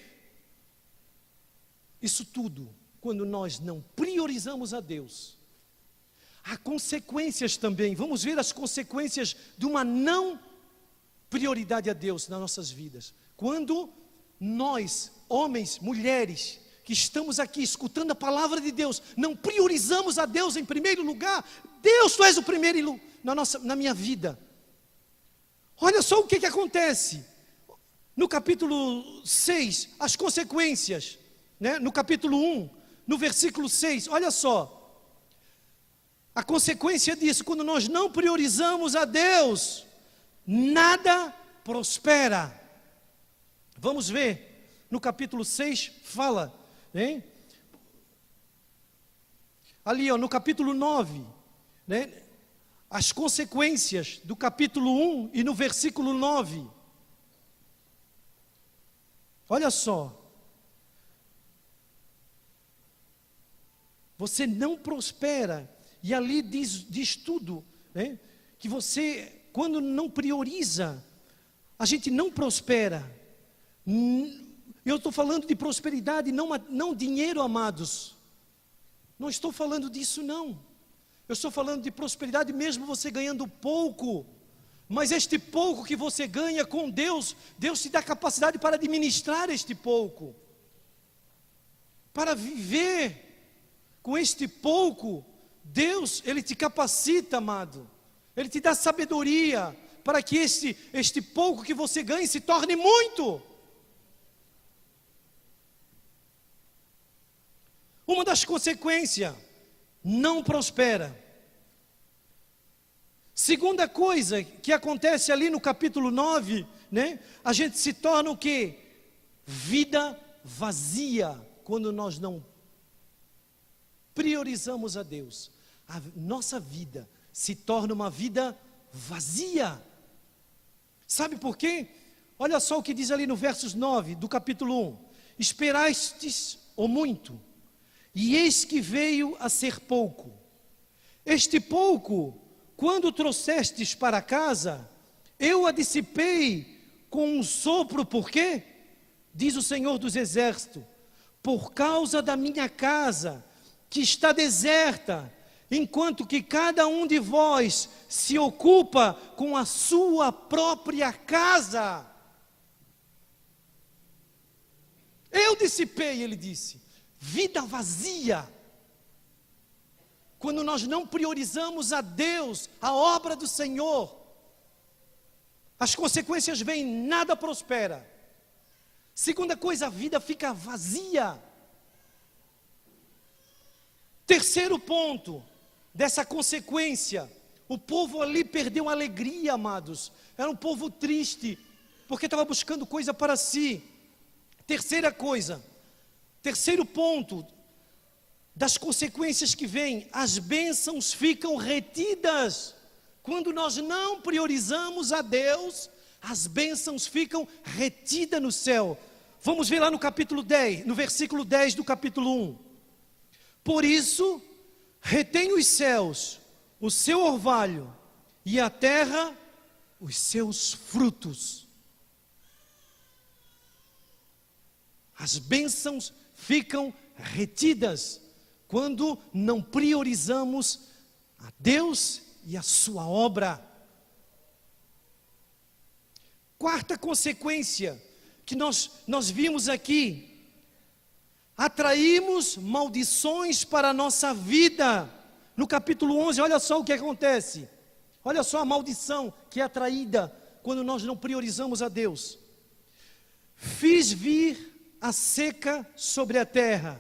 isso tudo, quando nós não priorizamos a Deus, há consequências também. Vamos ver as consequências de uma não prioridade a Deus nas nossas vidas. Quando nós, homens, mulheres, que estamos aqui escutando a palavra de Deus, não priorizamos a Deus em primeiro lugar. Deus, Tu és o primeiro na minha vida. Olha só o que acontece. No capítulo 6, as consequências, né? No capítulo 1, no versículo 6, olha só. A consequência disso, quando nós não priorizamos a Deus, nada prospera. Vamos ver, no capítulo 6 fala, hein? Ali no capítulo 9, né? As consequências do capítulo 1 e no versículo 9. Olha só. Você não prospera. E ali diz tudo, né? Que você, quando não prioriza, a gente não prospera. Eu estou falando de prosperidade, não dinheiro, amados. Não estou falando disso, não. Eu estou falando de prosperidade mesmo você ganhando pouco. Mas este pouco que você ganha com Deus, Deus te dá capacidade para administrar este pouco. Para viver com este pouco, Deus, Ele te capacita, amado. Ele te dá sabedoria para que este pouco que você ganha se torne muito. Uma das consequências, não prospera. Segunda coisa que acontece ali no capítulo 9, né? A gente se torna o quê? Vida vazia, quando nós não priorizamos a Deus. A nossa vida se torna uma vida vazia. Sabe por quê? Olha só o que diz ali no versos 9 do capítulo 1. Esperastes o muito, e eis que veio a ser pouco. Este pouco, quando trouxestes para casa, eu a dissipei com um sopro. Por quê? Diz o Senhor dos Exércitos: por causa da minha casa, que está deserta, enquanto que cada um de vós se ocupa com a sua própria casa. Eu dissipei, ele disse. Vida vazia. Quando nós não priorizamos a Deus, a obra do Senhor, as consequências vêm, nada prospera. Segunda coisa, a vida fica vazia. Terceiro ponto dessa consequência, o povo ali perdeu a alegria, amados. Era um povo triste, porque estava buscando coisa para si. Terceira coisa, terceiro ponto das consequências que vêm, as bênçãos ficam retidas. Quando nós não priorizamos a Deus, as bênçãos ficam retidas no céu. Vamos ver lá no capítulo 10, no versículo 10 do capítulo 1. Por isso, retém os céus o seu orvalho, e a terra os seus frutos. As bênçãos ficam retidas quando não priorizamos a Deus e a sua obra. Quarta consequência que nós vimos aqui: atraímos maldições para a nossa vida. No capítulo 11, olha só o que acontece. Olha só a maldição que é atraída quando nós não priorizamos a Deus. Fiz vir a seca sobre a terra,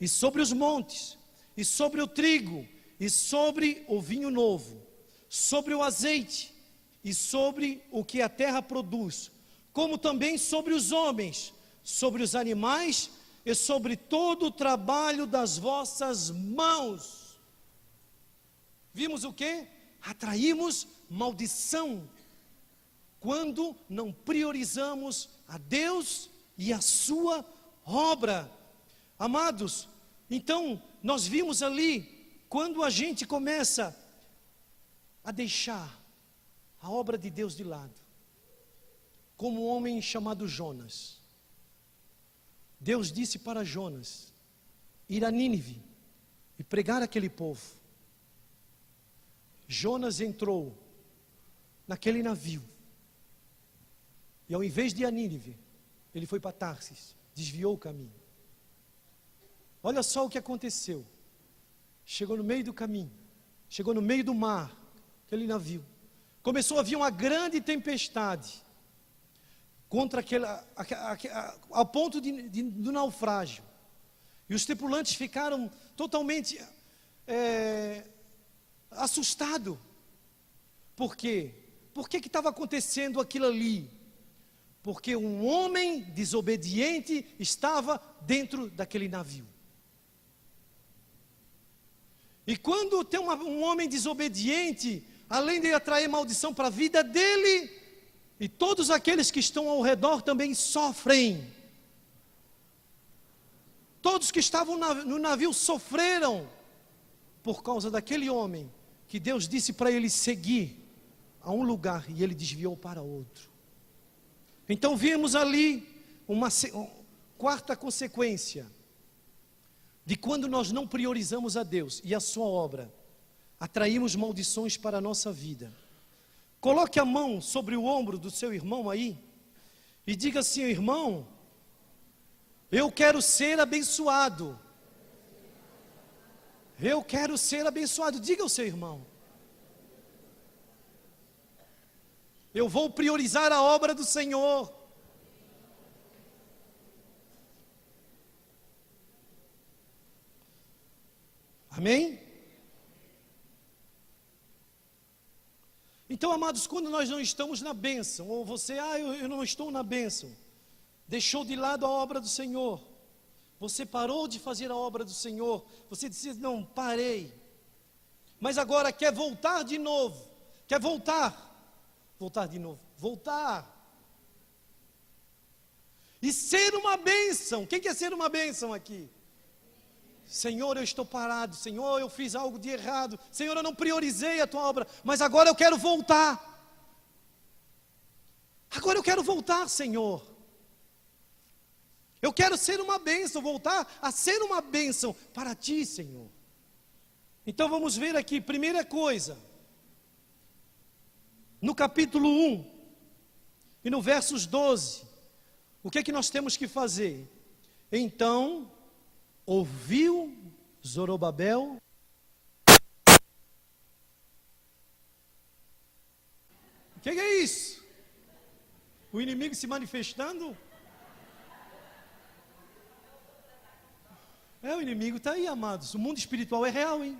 e sobre os montes, e sobre o trigo, e sobre o vinho novo, sobre o azeite, e sobre o que a terra produz, como também sobre os homens, sobre os animais e sobre todo o trabalho das vossas mãos. Vimos o quê? Atraímos maldição quando não priorizamos a Deus e a sua obra. Amados, então nós vimos ali, quando a gente começa a deixar a obra de Deus de lado, como um homem chamado Jonas. Deus disse para Jonas ir a Nínive e pregar aquele povo. Jonas entrou naquele navio e, ao invés de ir a Nínive, ele foi para Tarsis, desviou o caminho. Olha só o que aconteceu. Chegou no meio do caminho, chegou no meio do mar, aquele navio. Começou a vir uma grande tempestade contra ao ponto do naufrágio. E os tripulantes ficaram totalmente assustados. Por quê? Por que estava acontecendo aquilo ali? Porque um homem desobediente estava dentro daquele navio. E quando tem um homem desobediente, além de atrair maldição para a vida dele, e todos aqueles que estão ao redor também sofrem. Todos que estavam no navio sofreram por causa daquele homem que Deus disse para ele seguir a um lugar e ele desviou para outro. Então vimos ali uma quarta consequência de quando nós não priorizamos a Deus e a sua obra, atraímos maldições para a nossa vida. Coloque a mão sobre o ombro do seu irmão aí e diga assim: irmão, eu quero ser abençoado. Eu quero ser abençoado. Diga ao seu irmão: eu vou priorizar a obra do Senhor. Amém? Então, amados, quando nós não estamos na bênção, ou você, eu não estou na bênção, deixou de lado a obra do Senhor, você parou de fazer a obra do Senhor, você disse: não, parei, mas agora quer voltar de novo, quer voltar de novo, e ser uma bênção. Quem quer ser uma bênção aqui? Senhor, eu estou parado. Senhor, eu fiz algo de errado. Senhor, eu não priorizei a tua obra, mas agora eu quero voltar. Agora eu quero voltar, Senhor. Eu quero ser uma bênção, voltar a ser uma bênção para ti, Senhor. Então vamos ver aqui, primeira coisa, no capítulo 1 e no versos 12, o que é que nós temos que fazer? Então ouviu Zorobabel. O que é isso? O inimigo se manifestando? O inimigo está aí, amados. O mundo espiritual é real, hein?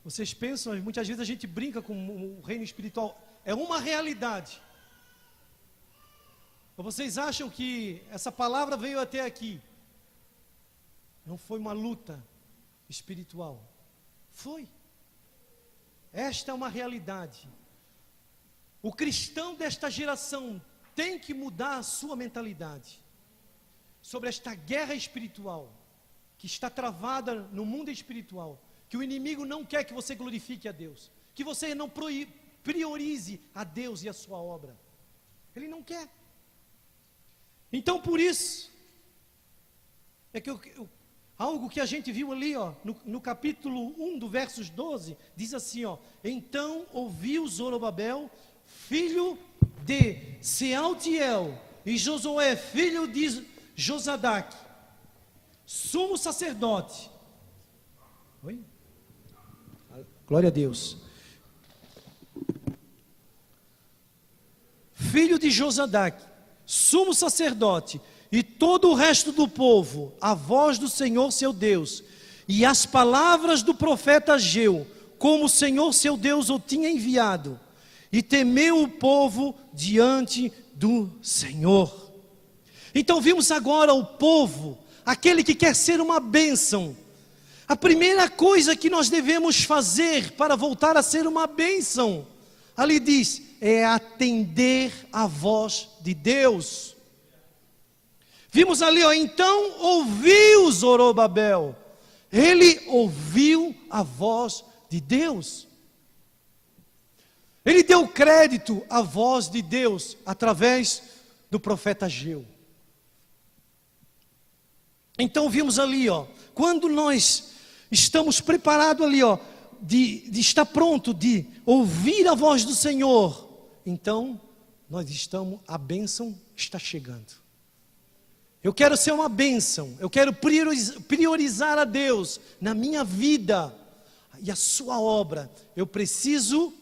Vocês pensam, muitas vezes a gente brinca com o reino espiritual. É uma realidade. Ou vocês acham que essa palavra veio até aqui? Não foi uma luta espiritual. Foi. Esta é uma realidade. O cristão desta geração tem que mudar a sua mentalidade sobre esta guerra espiritual que está travada no mundo espiritual, que o inimigo não quer que você glorifique a Deus, que você não priorize a Deus e a sua obra. Ele não quer. Então, por isso é que algo que a gente viu ali, no capítulo 1 do versos 12, diz assim, então ouviu Zorobabel, filho de Sealtiel, e Josué, filho de Josadaque, sumo sacerdote. Oi? Glória a Deus. Filho de Josadaque, sumo sacerdote, e todo o resto do povo, a voz do Senhor seu Deus, e as palavras do profeta Ageu, como o Senhor seu Deus o tinha enviado, e temeu o povo diante do Senhor. Então vimos agora o povo, aquele que quer ser uma bênção. A primeira coisa que nós devemos fazer para voltar a ser uma bênção, ali diz, é atender à voz de Deus. Vimos ali, então ouviu Zorobabel, ele ouviu a voz de Deus. Ele deu crédito à voz de Deus através do profeta Ageu. Então vimos ali, quando nós estamos preparados ali, de estar pronto, de ouvir a voz do Senhor, então a bênção está chegando. Eu quero ser uma bênção, eu quero priorizar a Deus na minha vida e a sua obra. Eu preciso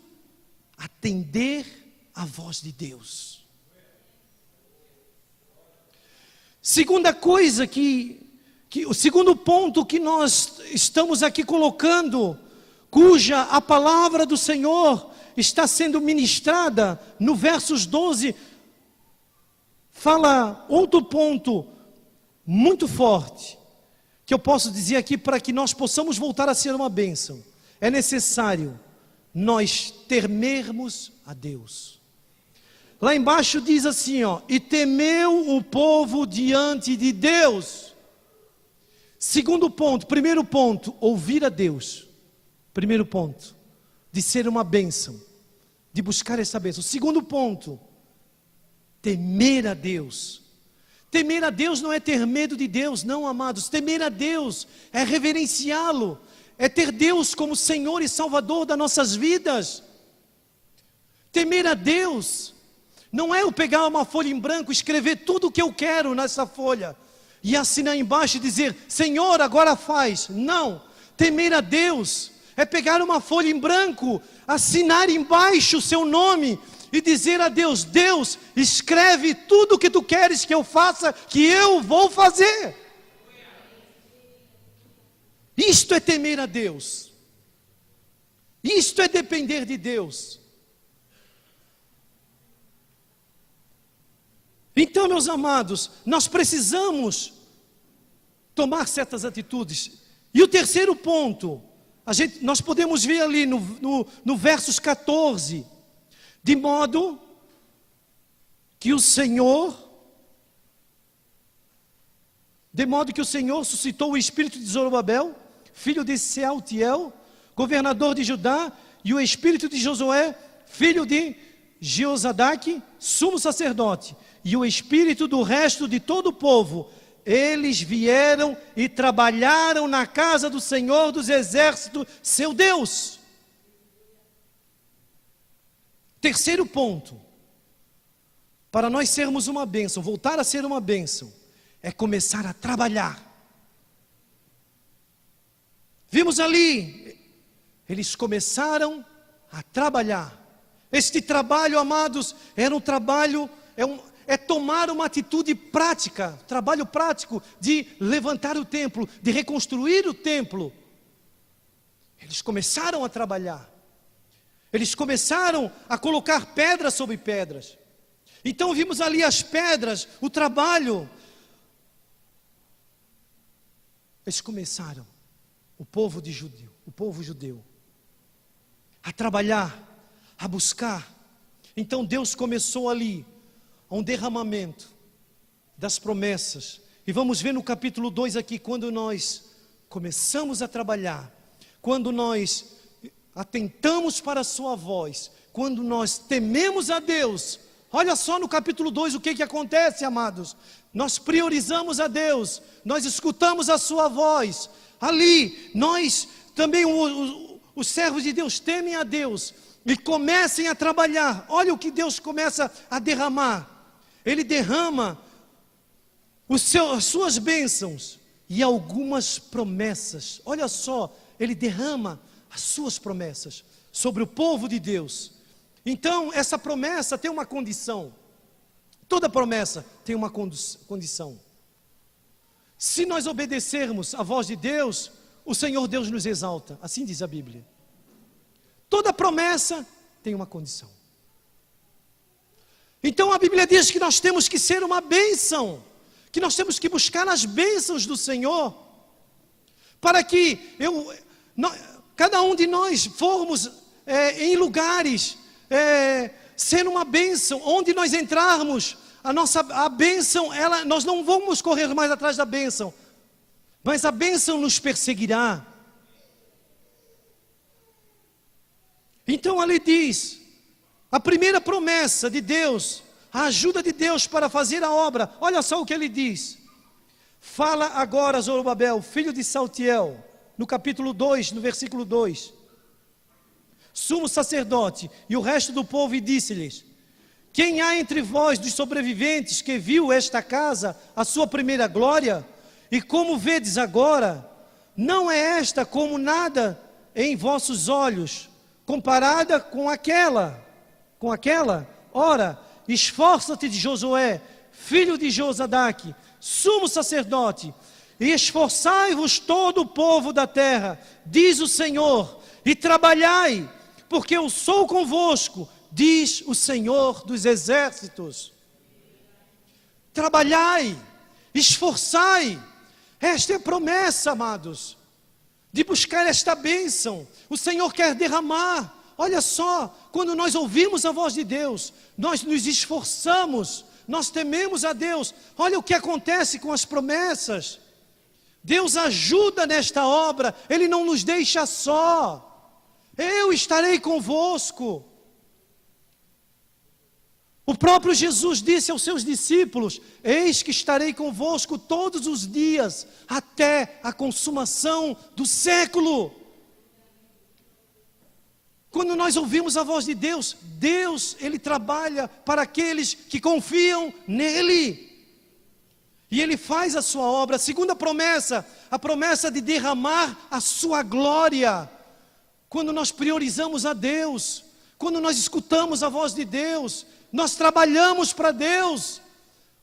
atender a voz de Deus. Segunda coisa o segundo ponto que nós estamos aqui colocando, cuja a palavra do Senhor está sendo ministrada, no versos 12, fala outro ponto muito forte, que eu posso dizer aqui para que nós possamos voltar a ser uma bênção. É necessário nós temermos a Deus. Lá embaixo diz assim, e temeu o povo diante de Deus. Segundo ponto, primeiro ponto, ouvir a Deus. Primeiro ponto, de ser uma bênção, de buscar essa bênção. Segundo ponto, temer a Deus. Temer a Deus não é ter medo de Deus, não, amados. Temer a Deus é reverenciá-lo, é ter Deus como Senhor e Salvador das nossas vidas. Temer a Deus não é eu pegar uma folha em branco, escrever tudo o que eu quero nessa folha e assinar embaixo e dizer, Senhor, agora faz. Não, temer a Deus é pegar uma folha em branco, assinar embaixo o seu nome e dizer a Deus, Deus, escreve tudo o que tu queres que eu faça, que eu vou fazer. Isto é temer a Deus. Isto é depender de Deus. Então, meus amados, nós precisamos tomar certas atitudes. E o terceiro ponto, nós podemos ver ali no versos 14, de modo que o Senhor suscitou o espírito de Zorobabel, filho de Sealtiel, governador de Judá, e o espírito de Josué, filho de Jeozadaque, sumo sacerdote, e o espírito do resto de todo o povo. Eles vieram e trabalharam na casa do Senhor dos exércitos, seu Deus. Terceiro ponto, para nós sermos uma bênção, voltar a ser uma bênção, é começar a trabalhar. Vimos ali, eles começaram a trabalhar. Este trabalho, amados, era um trabalho, é tomar uma atitude prática, trabalho prático de levantar o templo, de reconstruir o templo. Eles começaram a trabalhar. Eles começaram a colocar pedras sobre pedras. Então vimos ali as pedras, o trabalho. Eles começaram, o povo judeu, a trabalhar, a buscar. Então Deus começou ali um derramamento das promessas. E vamos ver no capítulo 2 aqui, quando nós começamos a trabalhar, quando nós atentamos para a sua voz, quando nós tememos a Deus. Olha só no capítulo 2 o que acontece, amados. Nós priorizamos a Deus, nós escutamos a sua voz. Ali, nós também, os servos de Deus temem a Deus e comecem a trabalhar. Olha o que Deus começa a derramar. Ele derrama as suas bênçãos e algumas promessas. Olha só, Ele derrama as suas promessas sobre o povo de Deus. Então, essa promessa tem uma condição. Toda promessa tem uma condição. Se nós obedecermos à voz de Deus, o Senhor Deus nos exalta. Assim diz a Bíblia. Toda promessa tem uma condição. Então a Bíblia diz que nós temos que ser uma bênção, que nós temos que buscar as bênçãos do Senhor, para que cada um de nós formos em lugares, ser uma bênção, onde nós entrarmos, a bênção, nós não vamos correr mais atrás da bênção, mas a bênção nos perseguirá. Então ali diz, a primeira promessa de Deus, a ajuda de Deus para fazer a obra, olha só o que ele diz. Fala agora, Zorobabel, filho de Saltiel, no capítulo 2, no versículo 2. Sumo sacerdote e o resto do povo, e disse-lhes: quem há entre vós dos sobreviventes que viu esta casa, a sua primeira glória? E como vedes agora, não é esta como nada em vossos olhos, comparada com aquela? Ora, esforça-te de Josué, filho de Josadaque, sumo sacerdote, e esforçai-vos todo o povo da terra, diz o Senhor, e trabalhai, porque eu sou convosco, diz o Senhor dos exércitos. Trabalhai, esforçai. Esta é a promessa, amados, de buscar esta bênção. O Senhor quer derramar. Olha só, quando nós ouvimos a voz de Deus, nós nos esforçamos, nós tememos a Deus. Olha o que acontece com as promessas. Deus ajuda nesta obra, Ele não nos deixa só. Eu estarei convosco. O próprio Jesus disse aos seus discípulos: eis que estarei convosco todos os dias, até a consumação do século. Quando nós ouvimos a voz de Deus, Ele trabalha para aqueles que confiam nele. E Ele faz a sua obra. A segunda promessa, a promessa de derramar a sua glória. Quando nós priorizamos a Deus, quando nós escutamos a voz de Deus, nós trabalhamos para Deus.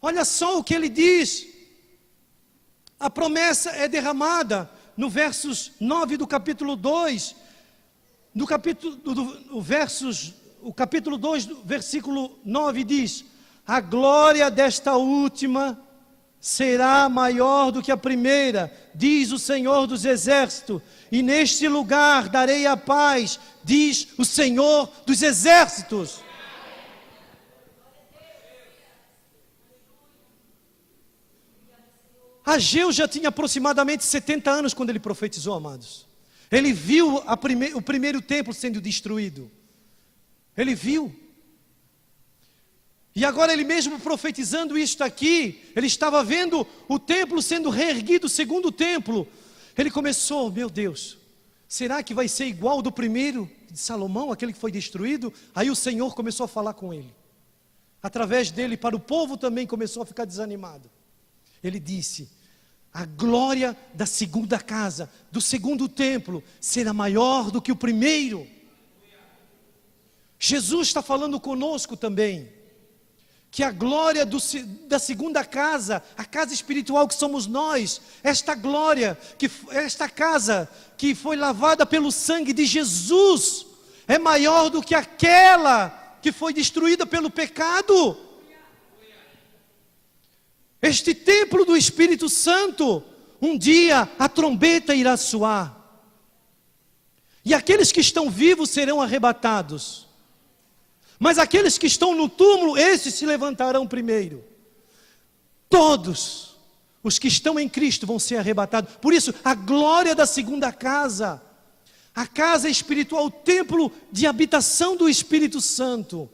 Olha só o que Ele diz. A promessa é derramada no versos 9 do capítulo 2. No capítulo 2, versículo 9 diz: a glória desta última será maior do que a primeira, diz o Senhor dos exércitos, e neste lugar darei a paz, diz o Senhor dos exércitos. Ageu já tinha aproximadamente 70 anos quando ele profetizou, amados. Ele viu o primeiro templo sendo destruído. Ele viu. E agora ele mesmo profetizando isto aqui, ele estava vendo o templo sendo reerguido, o segundo templo. Ele começou: meu Deus, será que vai ser igual ao do primeiro de Salomão, aquele que foi destruído? Aí o Senhor começou a falar com ele. Através dele, para o povo também começou a ficar desanimado. Ele disse: a glória da segunda casa, do segundo templo, será maior do que o primeiro. Jesus está falando conosco também, que a glória da segunda casa, a casa espiritual que somos nós, esta glória, esta casa que foi lavada pelo sangue de Jesus, é maior do que aquela que foi destruída pelo pecado. Este templo do Espírito Santo, um dia a trombeta irá soar, e aqueles que estão vivos serão arrebatados, mas aqueles que estão no túmulo, esses se levantarão primeiro. Todos os que estão em Cristo vão ser arrebatados. Por isso, a glória da segunda casa, a casa espiritual, o templo de habitação do Espírito Santo,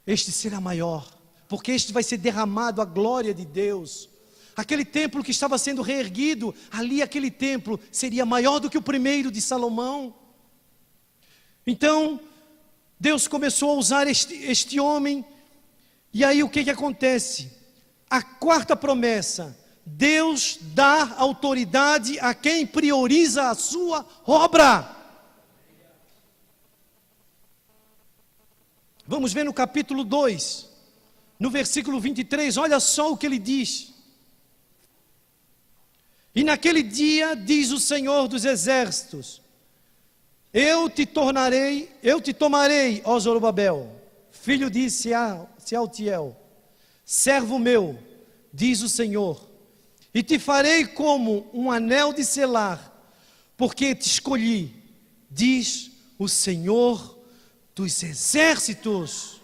este será maior, porque este vai ser derramado a glória de Deus. Aquele templo que estava sendo reerguido, ali aquele templo seria maior do que o primeiro de Salomão. Então, Deus começou a usar este homem, e aí o que acontece? A quarta promessa: Deus dá autoridade a quem prioriza a sua obra. Vamos ver no capítulo 2, no versículo 23, olha só o que ele diz. E naquele dia, diz o Senhor dos exércitos: eu te tomarei, ó Zorobabel, filho de Sealtiel, servo meu, diz o Senhor, e te farei como um anel de selar, porque te escolhi, diz o Senhor dos exércitos.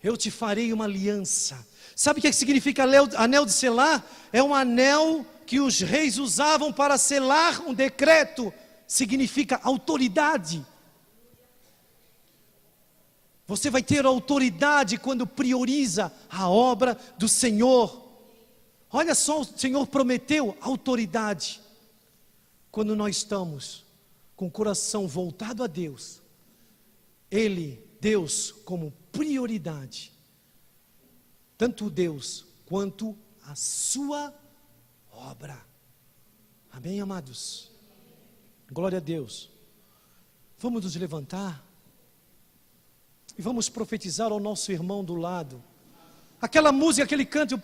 Eu te farei uma aliança. Sabe o que significa anel de selar? É um anel que os reis usavam para selar um decreto. Significa autoridade. Você vai ter autoridade quando prioriza a obra do Senhor. Olha só, o Senhor prometeu autoridade. Quando nós estamos com o coração voltado a Deus, Deus como prioridade, tanto Deus quanto a sua obra. Amém, amados? Glória a Deus. Vamos nos levantar e vamos profetizar ao nosso irmão do lado. Aquela música, aquele canto,